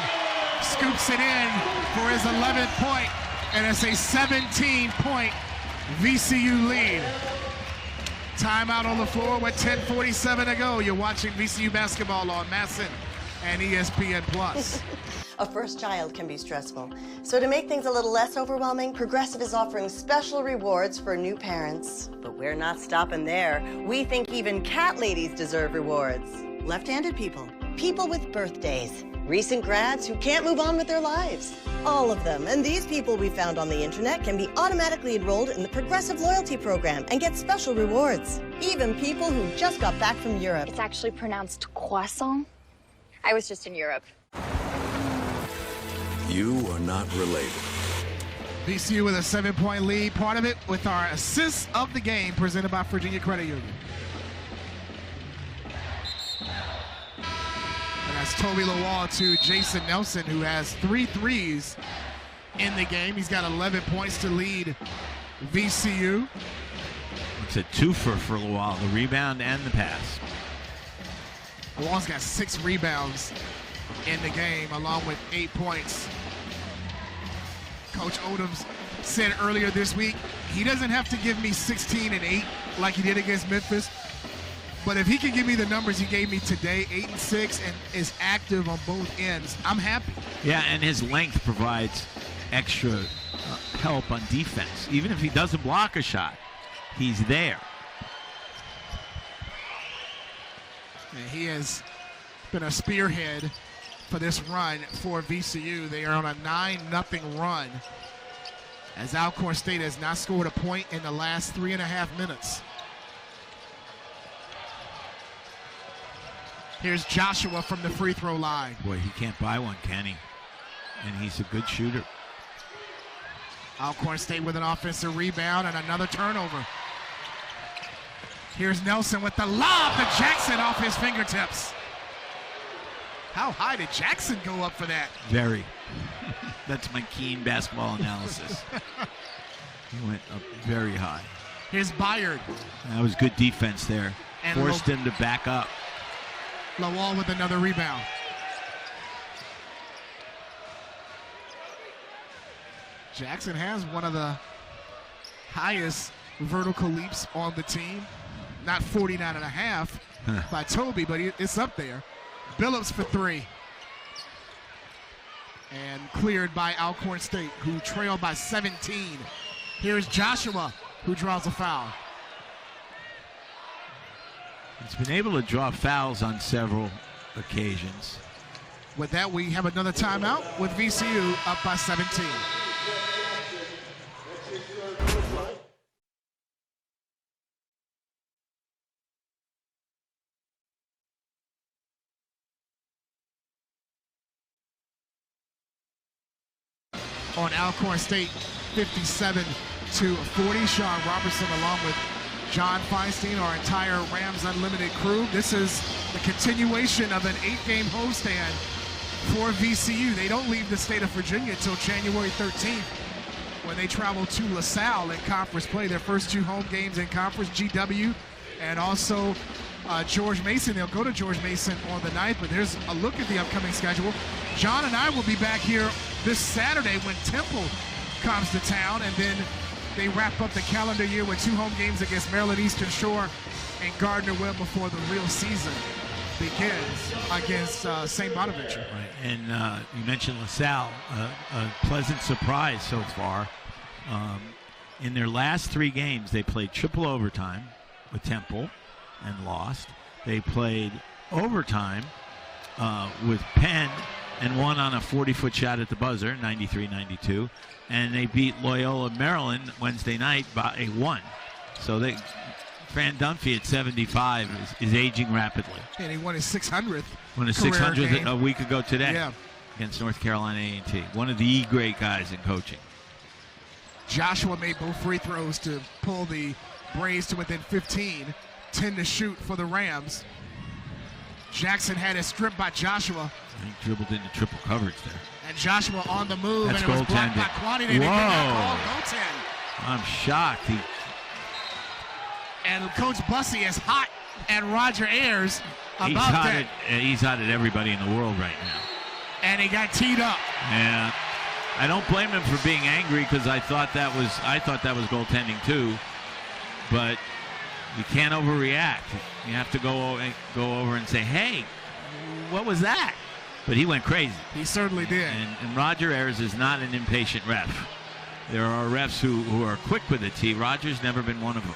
scoops it in for his 11th point, and it's a 17-point VCU lead. Timeout on the floor with 10:47 to go. You're watching VCU basketball on Masson and ESPN+. A first child can be stressful. So to make things a little less overwhelming, Progressive is offering special rewards for new parents. But we're not stopping there. We think even cat ladies deserve rewards. Left-handed people, people with birthdays, recent grads who can't move on with their lives. All of them. And these people we found on the internet can be automatically enrolled in the Progressive Loyalty Program and get special rewards. Even people who just got back from Europe. It's actually pronounced croissant. I was just in Europe. You are not related. VCU with a 7-point lead, part of it with our assists of the game presented by Virginia Credit Union. And that's Toby Lawal to Jason Nelson, who has 3 threes in the game. He's got 11 points to lead VCU. It's a twofer for Lowell, the rebound and the pass. Lowell's got 6 rebounds in the game, along with 8 points. Coach Odoms said earlier this week, he doesn't have to give me 16 and 8 like he did against Memphis. But if he can give me the numbers he gave me today, 8 and 6, and is active on both ends, I'm happy. Yeah, and his length provides extra help on defense. Even if he doesn't block a shot, he's there. And he has been a spearhead for this run for VCU. They are on a 9-0 run, as Alcorn State has not scored a point in the last 3.5 minutes. Here's Joshua from the free throw line. Boy, he can't buy one, can he? And he's a good shooter. Alcorn State with an offensive rebound and another turnover. Here's Nelson with the lob to Jackson off his fingertips. How high did Jackson go up for that? Very. That's my keen basketball analysis. He went up very high. Here's Byard. That was good defense there. And forced him to back up. Lowell with another rebound. Jackson has one of the highest vertical leaps on the team. Not 49.5 by Toby, but it's up there. Billups for 3. And cleared by Alcorn State, who trailed by 17. Here's Joshua, who draws a foul. He's been able to draw fouls on several occasions. With that, we have another timeout with VCU up by 17. On Alcorn State, 57-40. Sean Robertson along with John Feinstein, our entire Rams Unlimited crew. This is the continuation of an 8-game homestand for VCU. They don't leave the state of Virginia until January 13th when they travel to LaSalle in conference play. Their first 2 home games in conference, GW and also George Mason. They'll go to George Mason on the 9th, but there's a look at the upcoming schedule. John and I will be back here this Saturday when Temple comes to town, and then they wrap up the calendar year with 2 home games against Maryland Eastern Shore and Gardner-Webb before the real season begins against St. Bonaventure. Right. And you mentioned LaSalle, a pleasant surprise so far. In their last 3 games, they played triple overtime with Temple and lost. They played overtime with Penn and won on a 40-foot shot at the buzzer, 93-92. And they beat Loyola Maryland Wednesday night by 1. So Fran Dunphy at 75 is aging rapidly. And he won his 600th. Won his career 600th game a week ago today, yeah, against North Carolina A&T. One of the great guys in coaching. Joshua made both free throws to pull the Braves to within 15. 10 to shoot for the Rams. Jackson had it stripped by Joshua. He dribbled into triple coverage there. And Joshua on the move, That's and it was blocked by Kuany. They didn't get that call. Goaltend. I'm shocked. And Coach Bussey is hot at Roger Ayers about that. He's hot at everybody in the world right now. And he got teed up. Yeah, I don't blame him for being angry because I thought that was goaltending too. But you can't overreact. You have to go over and say, "Hey, what was that?" But he went crazy. He certainly did. And Roger Ayers is not an impatient ref. There are refs who are quick with the tee. Roger's never been one of them.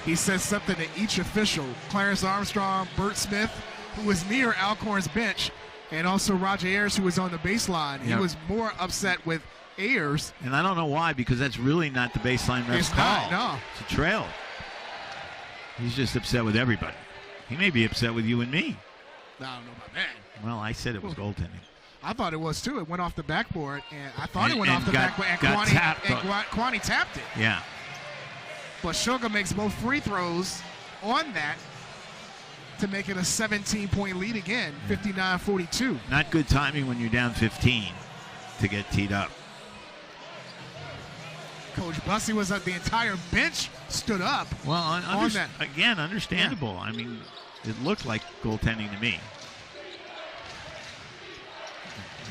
He says something to each official. Clarence Armstrong, Bert Smith, who was near Alcorn's bench, and also Roger Ayers, who was on the baseline. He was more upset with Ayers. And I don't know why, because that's really not the baseline ref's call. No. It's a trail. He's just upset with everybody. He may be upset with you and me. I don't know about that. Well, I said it was goaltending. I thought it was too. It went off the backboard, and I thought it went off the backboard, and Kuany tapped it. Yeah. But Sugar makes both free throws on that to make it a 17-point lead again, 59-42. Not good timing when you're down 15 to get teed up. Coach Bussey was up. The entire bench stood up. Well, on that. Again, understandable. Yeah. I mean, it looked like goaltending to me.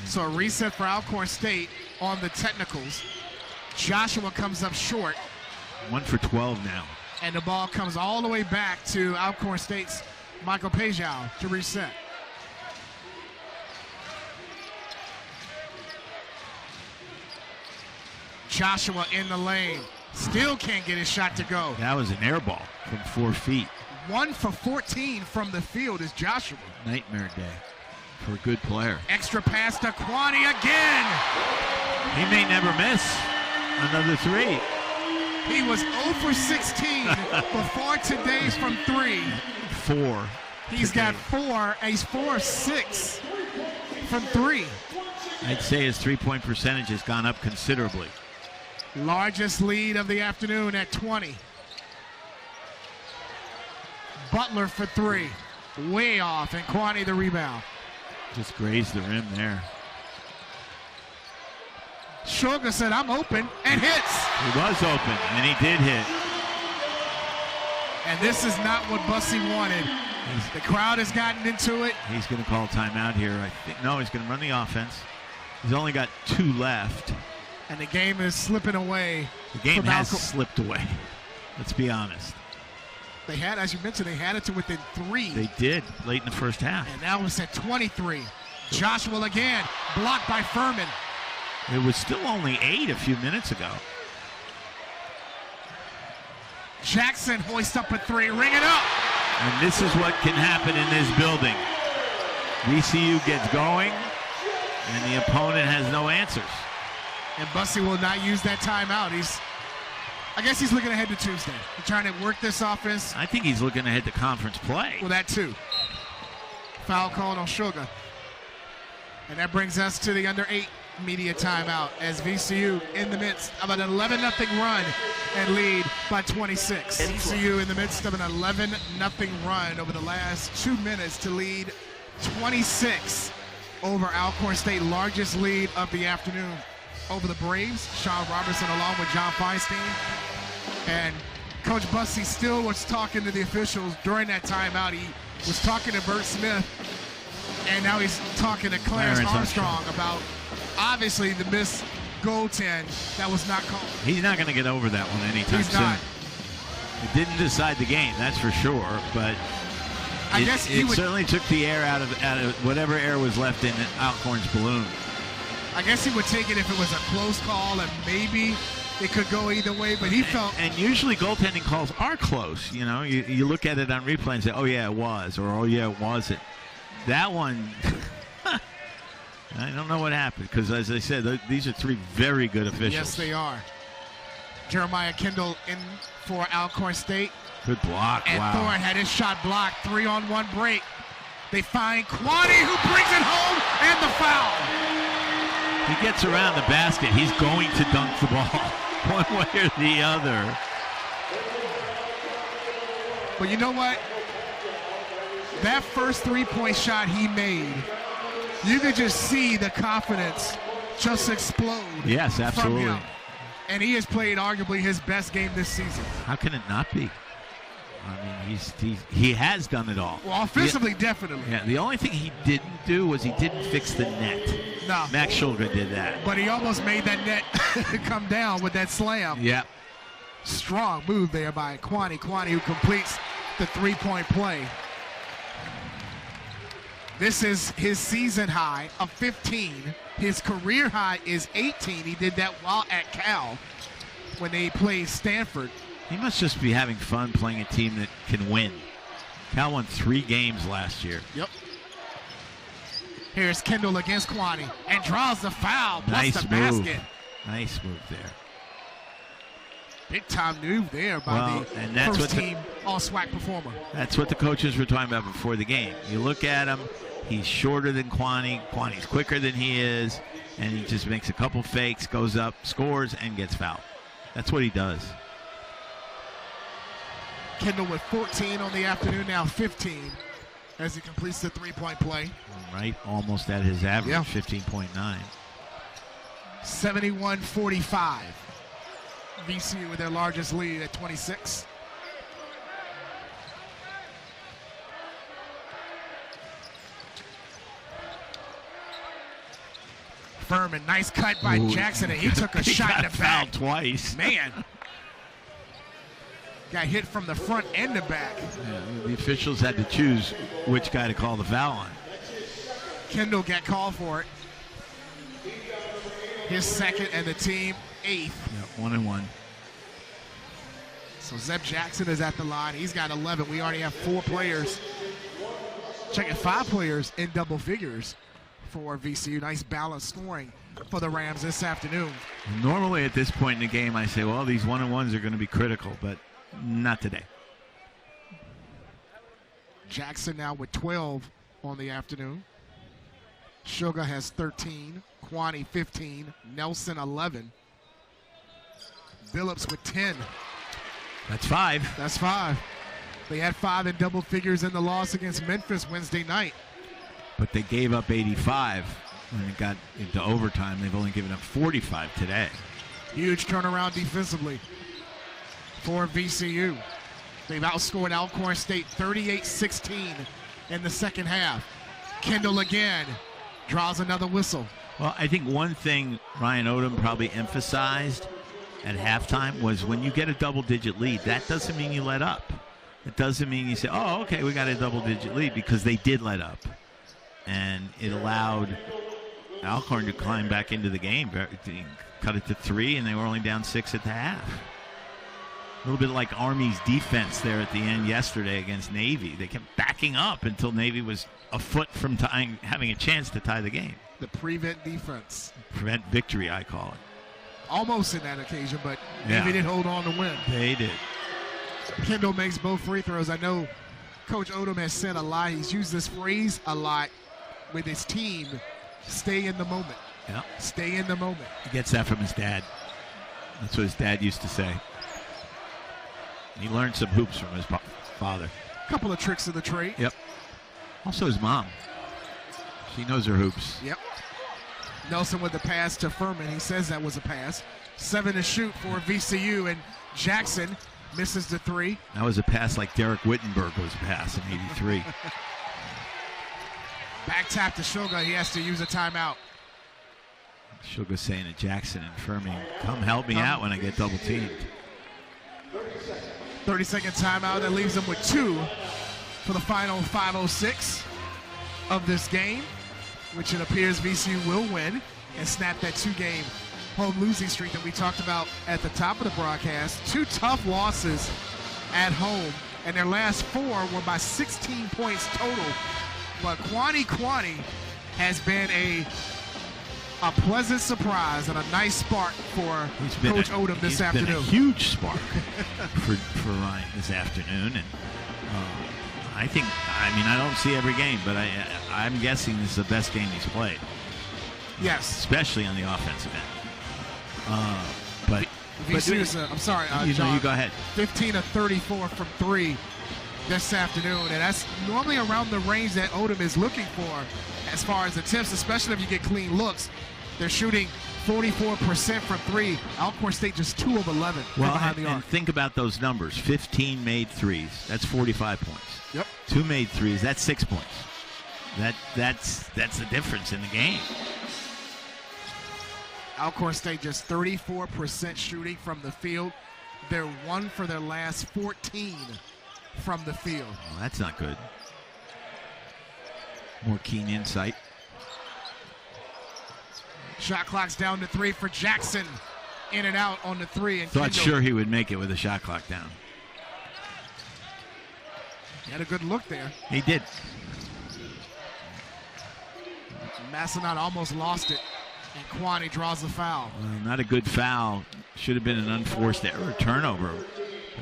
So a reset for Alcorn State on the technicals. Joshua comes up short. 1 for 12 now. And the ball comes all the way back to Alcorn State's Michael Pejao to reset. Joshua in the lane. Still can't get his shot to go. That was an air ball from 4 feet. 1 for 14 from the field is Joshua. Nightmare day for a good player. Extra pass to Kuany again. He may never miss another 3. He was 0 for 16 before today's from 3. 4. He's today. got 4, and he's 4 of 6 from 3. I'd say his 3-point percentage has gone up considerably. Largest lead of the afternoon at 20. Butler for 3. Way off, and Kuany the rebound. Just grazed the rim there. Sugar said, I'm open, and hits. He was open, and he did hit. And this is not what Bussey wanted. The crowd has gotten into it. He's going to call timeout here. I think. No, he's going to run the offense. He's only got 2 left. And the game is slipping away. The game has Alcorn. slipped away. Let's be honest. They had, as you mentioned, they had it to within 3. They did late in the first half. And now it's at 23. Joshua again, blocked by Furman. It was still only 8 a few minutes ago. Jackson hoists up a 3, ring it up. And this is what can happen in this building. VCU gets going, and the opponent has no answers. And Bussey will not use that timeout. I guess he's looking ahead to Tuesday. He's trying to work this offense. I think he's looking ahead to conference play. Well, that too. Foul called on Sugar. And that brings us to the under 8 media timeout as VCU in the midst of an 11-0 run and lead by 26. VCU in the midst of an 11-0 run over the last 2 minutes to lead 26 over Alcorn State, largest lead of the afternoon over the Braves. Sean Robertson along with John Feinstein. And Coach Bussey still was talking to the officials during that timeout. He was talking to Bert Smith, and now he's talking to Clarence Armstrong about obviously the missed goaltend that was not called. He's not going to get over that one anytime soon. Not. It didn't decide the game, that's for sure, but I guess he would certainly took the air out of whatever air was left in Alcorn's balloon. I guess he would take it if it was a close call and maybe it could go either way, but he felt. And usually goaltending calls are close. You know, you look at it on replay and say, oh, yeah, it was, or oh, yeah, it wasn't. That one, I don't know what happened because, as I said, these are 3 very good officials. Yes, they are. Jeremiah Kendall in for Alcorn State. Good block. And wow. Thorne had his shot blocked. 3-on-1 break. They find Kuany, who brings it home, and the foul. He gets around the basket. He's going to dunk the ball one way or the other. But you know what? That first 3-point shot he made, you could just see the confidence just explode. Yes, absolutely. From him. And he has played arguably his best game this season. How can it not be? I mean, he has done it all. Well, offensively, definitely. Yeah, the only thing he didn't do was he didn't fix the net. No. Max Schulger did that. But he almost made that net come down with that slam. Yeah. Strong move there by Kuany who completes the 3-point play. This is his season high of 15. His career high is 18. He did that while at Cal when they played Stanford. He must just be having fun playing a team that can win. Cal won 3 games last year. Yep. Here's Kendall against Kuany and draws the foul plus Nice the move. basket. Nice move there. Big time move there by the first team all-SWAC performer. That's what the coaches were talking about before the game. You look at him, he's shorter than Kuany. Kuany's quicker than he is, and he just makes a couple fakes, goes up, scores, and gets fouled. That's what he does. Kendall with 14 on the afternoon, now 15 as he completes the 3-point play. Right, almost at his average, Yeah. 15.9. 71-45. VCU with their largest lead at 26. Furman, nice cut by Jackson, and he took a shot in the back. Twice. Man. Got hit from the front and the back. Yeah, the officials had to choose which guy to call the foul on. Kendall got called for it. His second and the team 8th. Yeah, 1-1. So Zeb Jackson is at the line. He's got 11. We already have 4 players. Checking 5 players in double figures for VCU. Nice balanced scoring for the Rams this afternoon. Normally at this point in the game, I say, well, these 1-on-1s are going to be critical, but not today. Jackson now with 12 on the afternoon. Sugar has 13. Kuany 15. Nelson 11. Billups with 10. That's 5. That's 5. They had 5 in double figures in the loss against Memphis Wednesday night. But they gave up 85 when it got into overtime. They've only given up 45 today. Huge turnaround defensively for VCU. They've outscored Alcorn State 38-16 in the second half. Kendall again draws another whistle. Well, I think one thing Ryan Odom probably emphasized at halftime was when you get a double-digit lead, that doesn't mean you let up. It doesn't mean you say, oh, okay, we got a double-digit lead, because they did let up. And it allowed Alcorn to climb back into the game, cut it to 3, and they were only down 6 at the half. A little bit like Army's defense there at the end yesterday against Navy. They kept backing up until Navy was a foot from having a chance to tie the game. The prevent defense. Prevent victory, I call it. Almost in that occasion, but yeah. Navy did hold on to win. They did. Kendall makes both free throws. I know Coach Odom has said a lot. He's used this phrase a lot with his team. Stay in the moment. Yeah. Stay in the moment. He gets that from his dad. That's what his dad used to say. He learned some hoops from his father. A couple of tricks of the trade. Yep. Also his mom. She knows her hoops. Yep. Nelson with the pass to Furman. He says that was a pass. 7 to shoot for VCU, and Jackson misses the 3. That was a pass like Derek Wittenberg was a pass in '83. Back tap to Sugar. He has to use a timeout. Sugar saying to Jackson and Furman, come help me out when I get double teamed. 30-second timeout. That leaves them with 2 for the final 5:06 of this game, which it appears VCU will win and snap that 2-game home losing streak that we talked about at the top of the broadcast. 2 tough losses at home, and their last 4 were by 16 points total. But Kuany Kuany has been a pleasant surprise and a nice spark for Coach Odom this afternoon. He's been a huge spark for Ryan this afternoon, and I don't see every game, but I'm guessing this is the best game he's played. Yes, especially on the offensive end. But VCU's, I'm sorry, John, you go ahead. 15 of 34 from 3 this afternoon, and that's normally around the range that Odom is looking for as far as attempts, especially if you get clean looks. They're shooting 44% from 3. Alcorn State just 2 of 11 behind the arc. And think about those numbers. 15 made threes. That's 45 points. Yep. 2 made threes. That's 6 points. That's the difference in the game. Alcorn State just 34% shooting from the field. They're 1 for their last 14 from the field. Well, that's not good. More keen insight. Shot clock's down to 3 for Jackson. In and out on the 3. And Thought sure he would make it with the shot clock down. He had a good look there. He did. Massanon almost lost it, and Kuany draws the foul. Well, not a good foul. Should have been an unforced error turnover.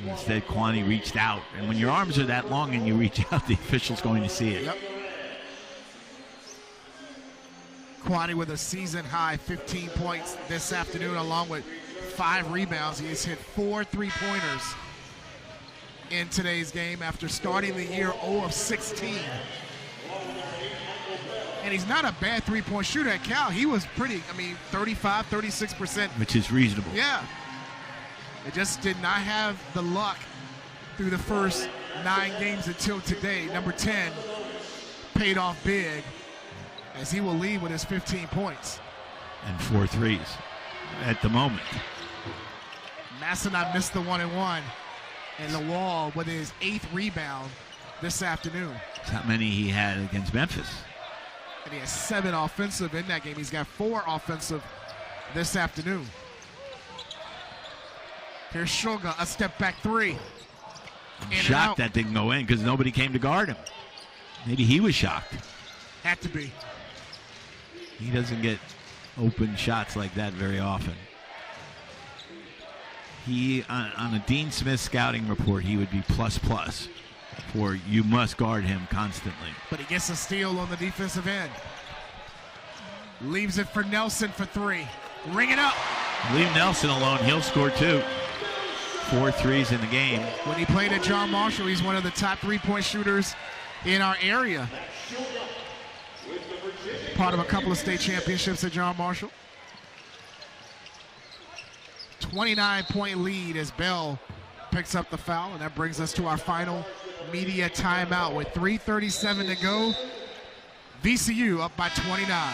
Instead, Kuany reached out. And when your arms are that long and you reach out, the official's going to see it. Yep. Kuany with a season-high 15 points this afternoon, along with 5 rebounds. He has hit 4 3-pointers in today's game after starting the year 0 of 16. And he's not a bad 3-point shooter at Cal. He was pretty, 35, 36%. Which is reasonable. Yeah. They just did not have the luck through the first 9 games until today. Number 10 paid off big as he will lead with his 15 points. And 4 threes at the moment. Massenot missed the 1-and-1. And Lawal with his 8th rebound this afternoon. That's how many he had against Memphis. And he has 7 offensive in that game. He's got 4 offensive this afternoon. Here's Sugar, a step back 3. I'm shocked that didn't go in because nobody came to guard him. Maybe he was shocked. Had to be. He doesn't get open shots like that very often. He, on a Dean Smith scouting report, he would be plus for you must guard him constantly. But he gets a steal on the defensive end. Leaves it for Nelson for 3. Ring it up. Leave Nelson alone. He'll score 2. 4 threes in the game. When he played at John Marshall, he's one of the top 3-point shooters in our area. Part of a couple of state championships at John Marshall. 29-point lead as Bell picks up the foul, and that brings us to our final media timeout with 3:37 to go. VCU up by 29.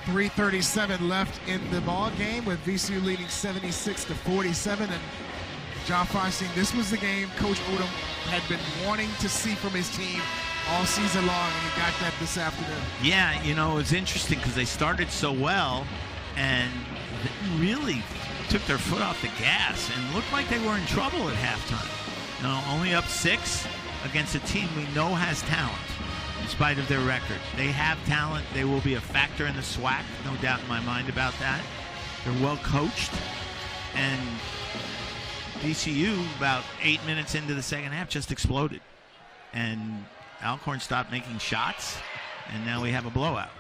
3:37 left in the ball game with VCU leading 76-47. And John Feinstein, this was the game Coach Odom had been wanting to see from his team all season long, and he got that this afternoon. Yeah, you know, it was interesting because they started so well and really took their foot off the gas and looked like they were in trouble at halftime. You know, only up 6 against a team we know has talent. In spite of their record, they have talent. They will be a factor in the SWAC, no doubt in my mind about that. They're well coached, and VCU, about 8 minutes into the second half, just exploded. And Alcorn stopped making shots, and now we have a blowout.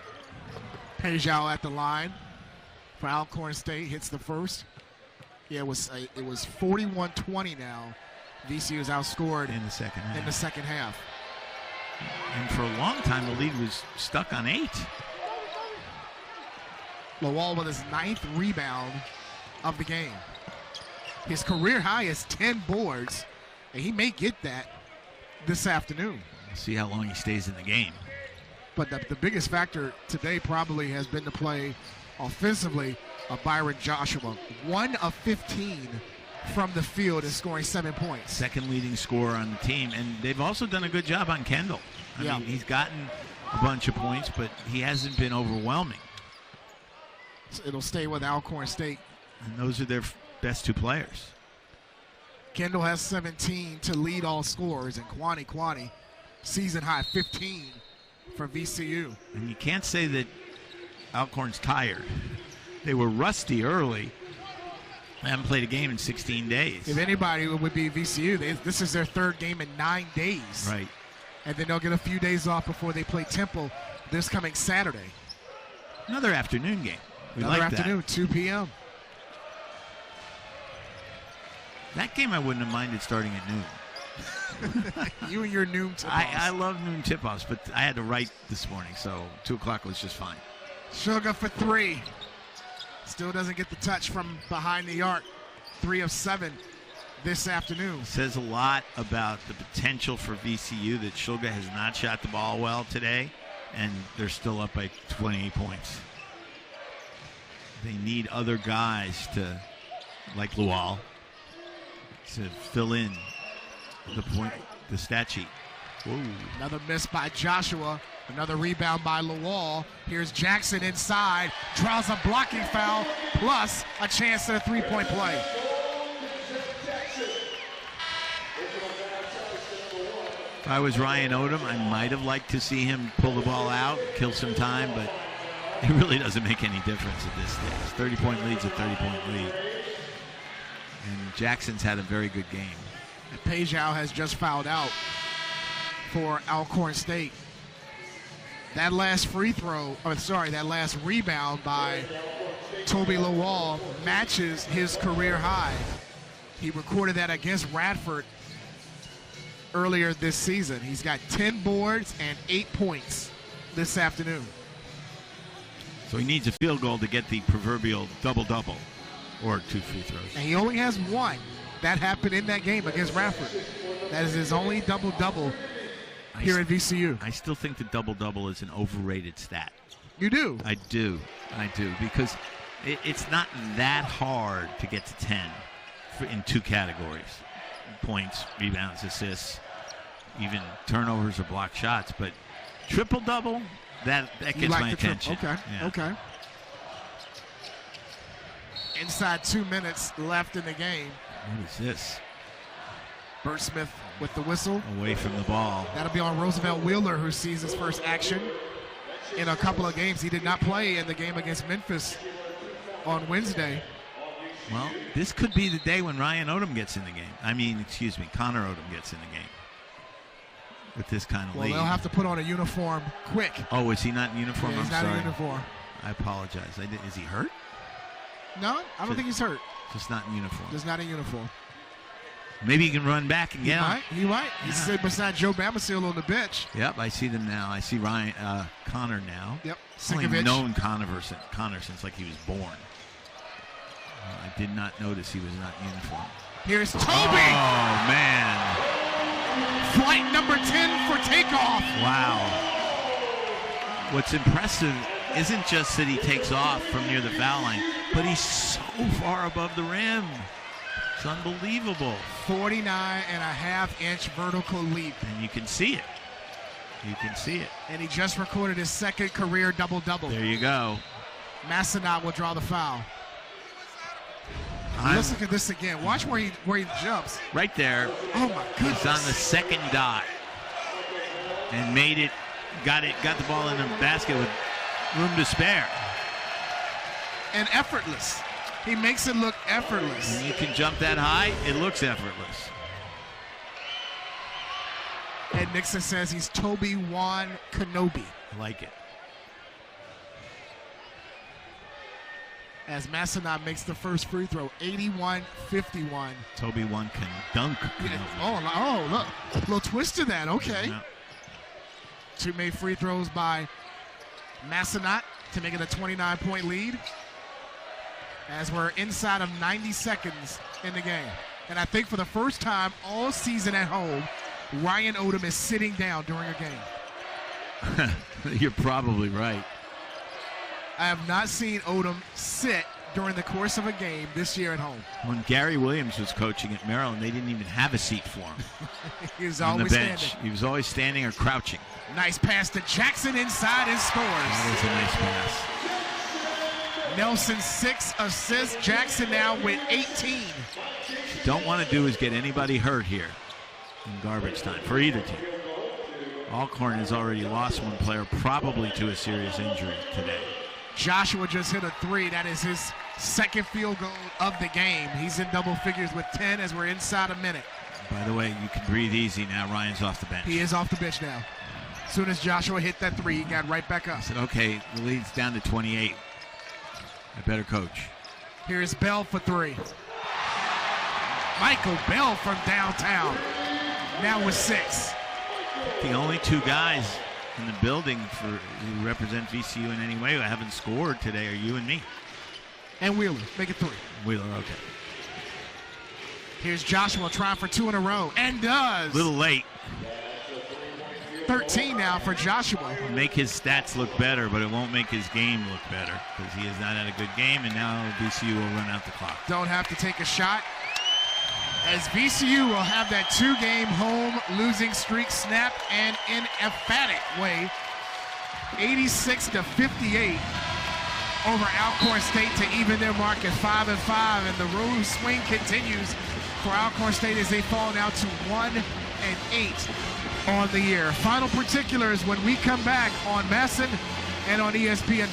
Pejao at the line for Alcorn State, hits the first. Yeah, it was 41-20 now. VCU is outscored in the second half. And for a long time, the lead was stuck on 8. Lawal with his 9th rebound of the game. His career high is 10 boards, and he may get that this afternoon. We'll see how long he stays in the game. But the biggest factor today probably has been to play offensively of Byron Joshua. 1 of 15 from the field and scoring 7 points. Second leading scorer on the team, and they've also done a good job on Kendall. I mean, he's gotten a bunch of points, but he hasn't been overwhelming. So it'll stay with Alcorn State. And those are their best 2 players. Kendall has 17 to lead all scorers, and Kuany Kuany, season high 15 for VCU. And you can't say that Alcorn's tired. They were rusty early. They haven't played a game in 16 days. If anybody, it would be VCU. This is their 3rd game in 9 days. Right. And then they'll get a few days off before they play Temple this coming Saturday. Another afternoon game. Another afternoon, 2 p.m. That game I wouldn't have minded starting at noon. You and your noon tip-offs. I love noon tip-offs, but I had to write this morning, so 2 o'clock was just fine. Sugar for 3. Still doesn't get the touch from behind the arc. 3 of 7 this afternoon. Says a lot about the potential for VCU that Sugar has not shot the ball well today, and they're still up by 28 points. They need other guys to, like Lawal, to fill in the stat sheet. Whoa. Another miss by Joshua. Another rebound by Lawal. Here's Jackson inside. Draws a blocking foul, plus a chance at a 3-point play. If I was Ryan Odom, I might have liked to see him pull the ball out, kill some time, but it really doesn't make any difference at this stage. 30-point lead's a 30-point lead. And Jackson's had a very good game. And Pejao has just fouled out for Alcorn State. That last that last rebound by Toby Lawal matches his career high. He recorded that against Radford earlier this season. He's got 10 boards and 8 points this afternoon. So he needs a field goal to get the proverbial double-double or 2 free throws. And he only has one. That happened in that game against Radford. That is his only double-double here at VCU. I still think the double-double is an overrated stat. You do? I do, because it's not that hard to get to 10 in 2 categories. Points, rebounds, assists, even turnovers or block shots. But triple-double, that gets my attention. Okay, yeah. Okay. Inside 2 minutes left in the game. What is this? Bert Smith with the whistle. Away from the ball. That'll be on Roosevelt Wheeler, who sees his first action in a couple of games. He did not play in the game against Memphis on Wednesday. Well, this could be the day when Ryan Odom gets in the game. Connor Odom gets in the game. With this kind of lead. Well, they'll have to put on a uniform quick. Oh, is he not in uniform? Yeah, he's I'm not sorry. in uniform. I apologize. Is he hurt? No, I don't think he's hurt. Just not in uniform. Just not in uniform. Maybe he can run back and get him. He might. Yeah. He's sitting beside Joe Bamasil on the bench. Yep, I see them now. I see Connor now. Yep. I've only known Connor since like he was born. I did not notice he was not in uniform. Here's Toby. Oh, man. Flight number 10 for takeoff. Wow. What's impressive isn't just that he takes off from near the foul line, but he's so far above the rim. It's unbelievable. 49.5-inch vertical leap. And you can see it. You can see it. And he just recorded his second career double-double. There you go. Massenat will draw the foul. Let's look at this again. Watch where he jumps. Right there. Oh my goodness. He's on the second dot and made it. Got the ball in the basket with room to spare. And effortless. He makes it look effortless. When you can jump that high, it looks effortless. And Nixon says he's Toby Wan Kenobi. I like it. As Massenat makes the first free throw, 81-51. Toby Wan can dunk. Oh, look. A little twist to that. Okay. Yeah. 2 made free throws by Massenat to make it a 29-point lead. As we're inside of 90 seconds in the game. And I think for the first time all season at home, Ryan Odom is sitting down during a game. You're probably right. I have not seen Odom sit during the course of a game this year at home. When Gary Williams was coaching at Maryland, they didn't even have a seat for him. He was on always the bench. standing. He was always standing or crouching. Nice pass to Jackson inside and scores. That was a nice pass. Nelson 6 assists. Jackson now with 18. What you don't want to do is get anybody hurt here in garbage time for either team. Alcorn has already lost one player, probably to a serious injury today. Joshua just hit a 3. That is his second field goal of the game. He's in double figures with 10 as we're inside a minute. By the way, you can breathe easy now. Ryan's off the bench. He is off the bench now. As soon as Joshua hit that 3, he got right back up. I said, okay, the lead's down to 28. I better coach. Here's Bell for 3. Michael Bell from downtown. Now with 6. The only 2 guys in the building who represent VCU in any way who haven't scored today are you and me. And Wheeler, make it 3. Wheeler, okay. Here's Joshua trying for 2 in a row, and does. A little late. 13 now for Joshua. It'll make his stats look better, but it won't make his game look better because he has not had a good game, and now VCU will run out the clock. Don't have to take a shot. As VCU will have that 2-game home losing streak snapped, and in emphatic way, 86-58 over Alcorn State to even their mark at 5-5, and the road swing continues for Alcorn State as they fall now to 1-8 on the year. Final particulars when we come back on Masson and on ESPN+.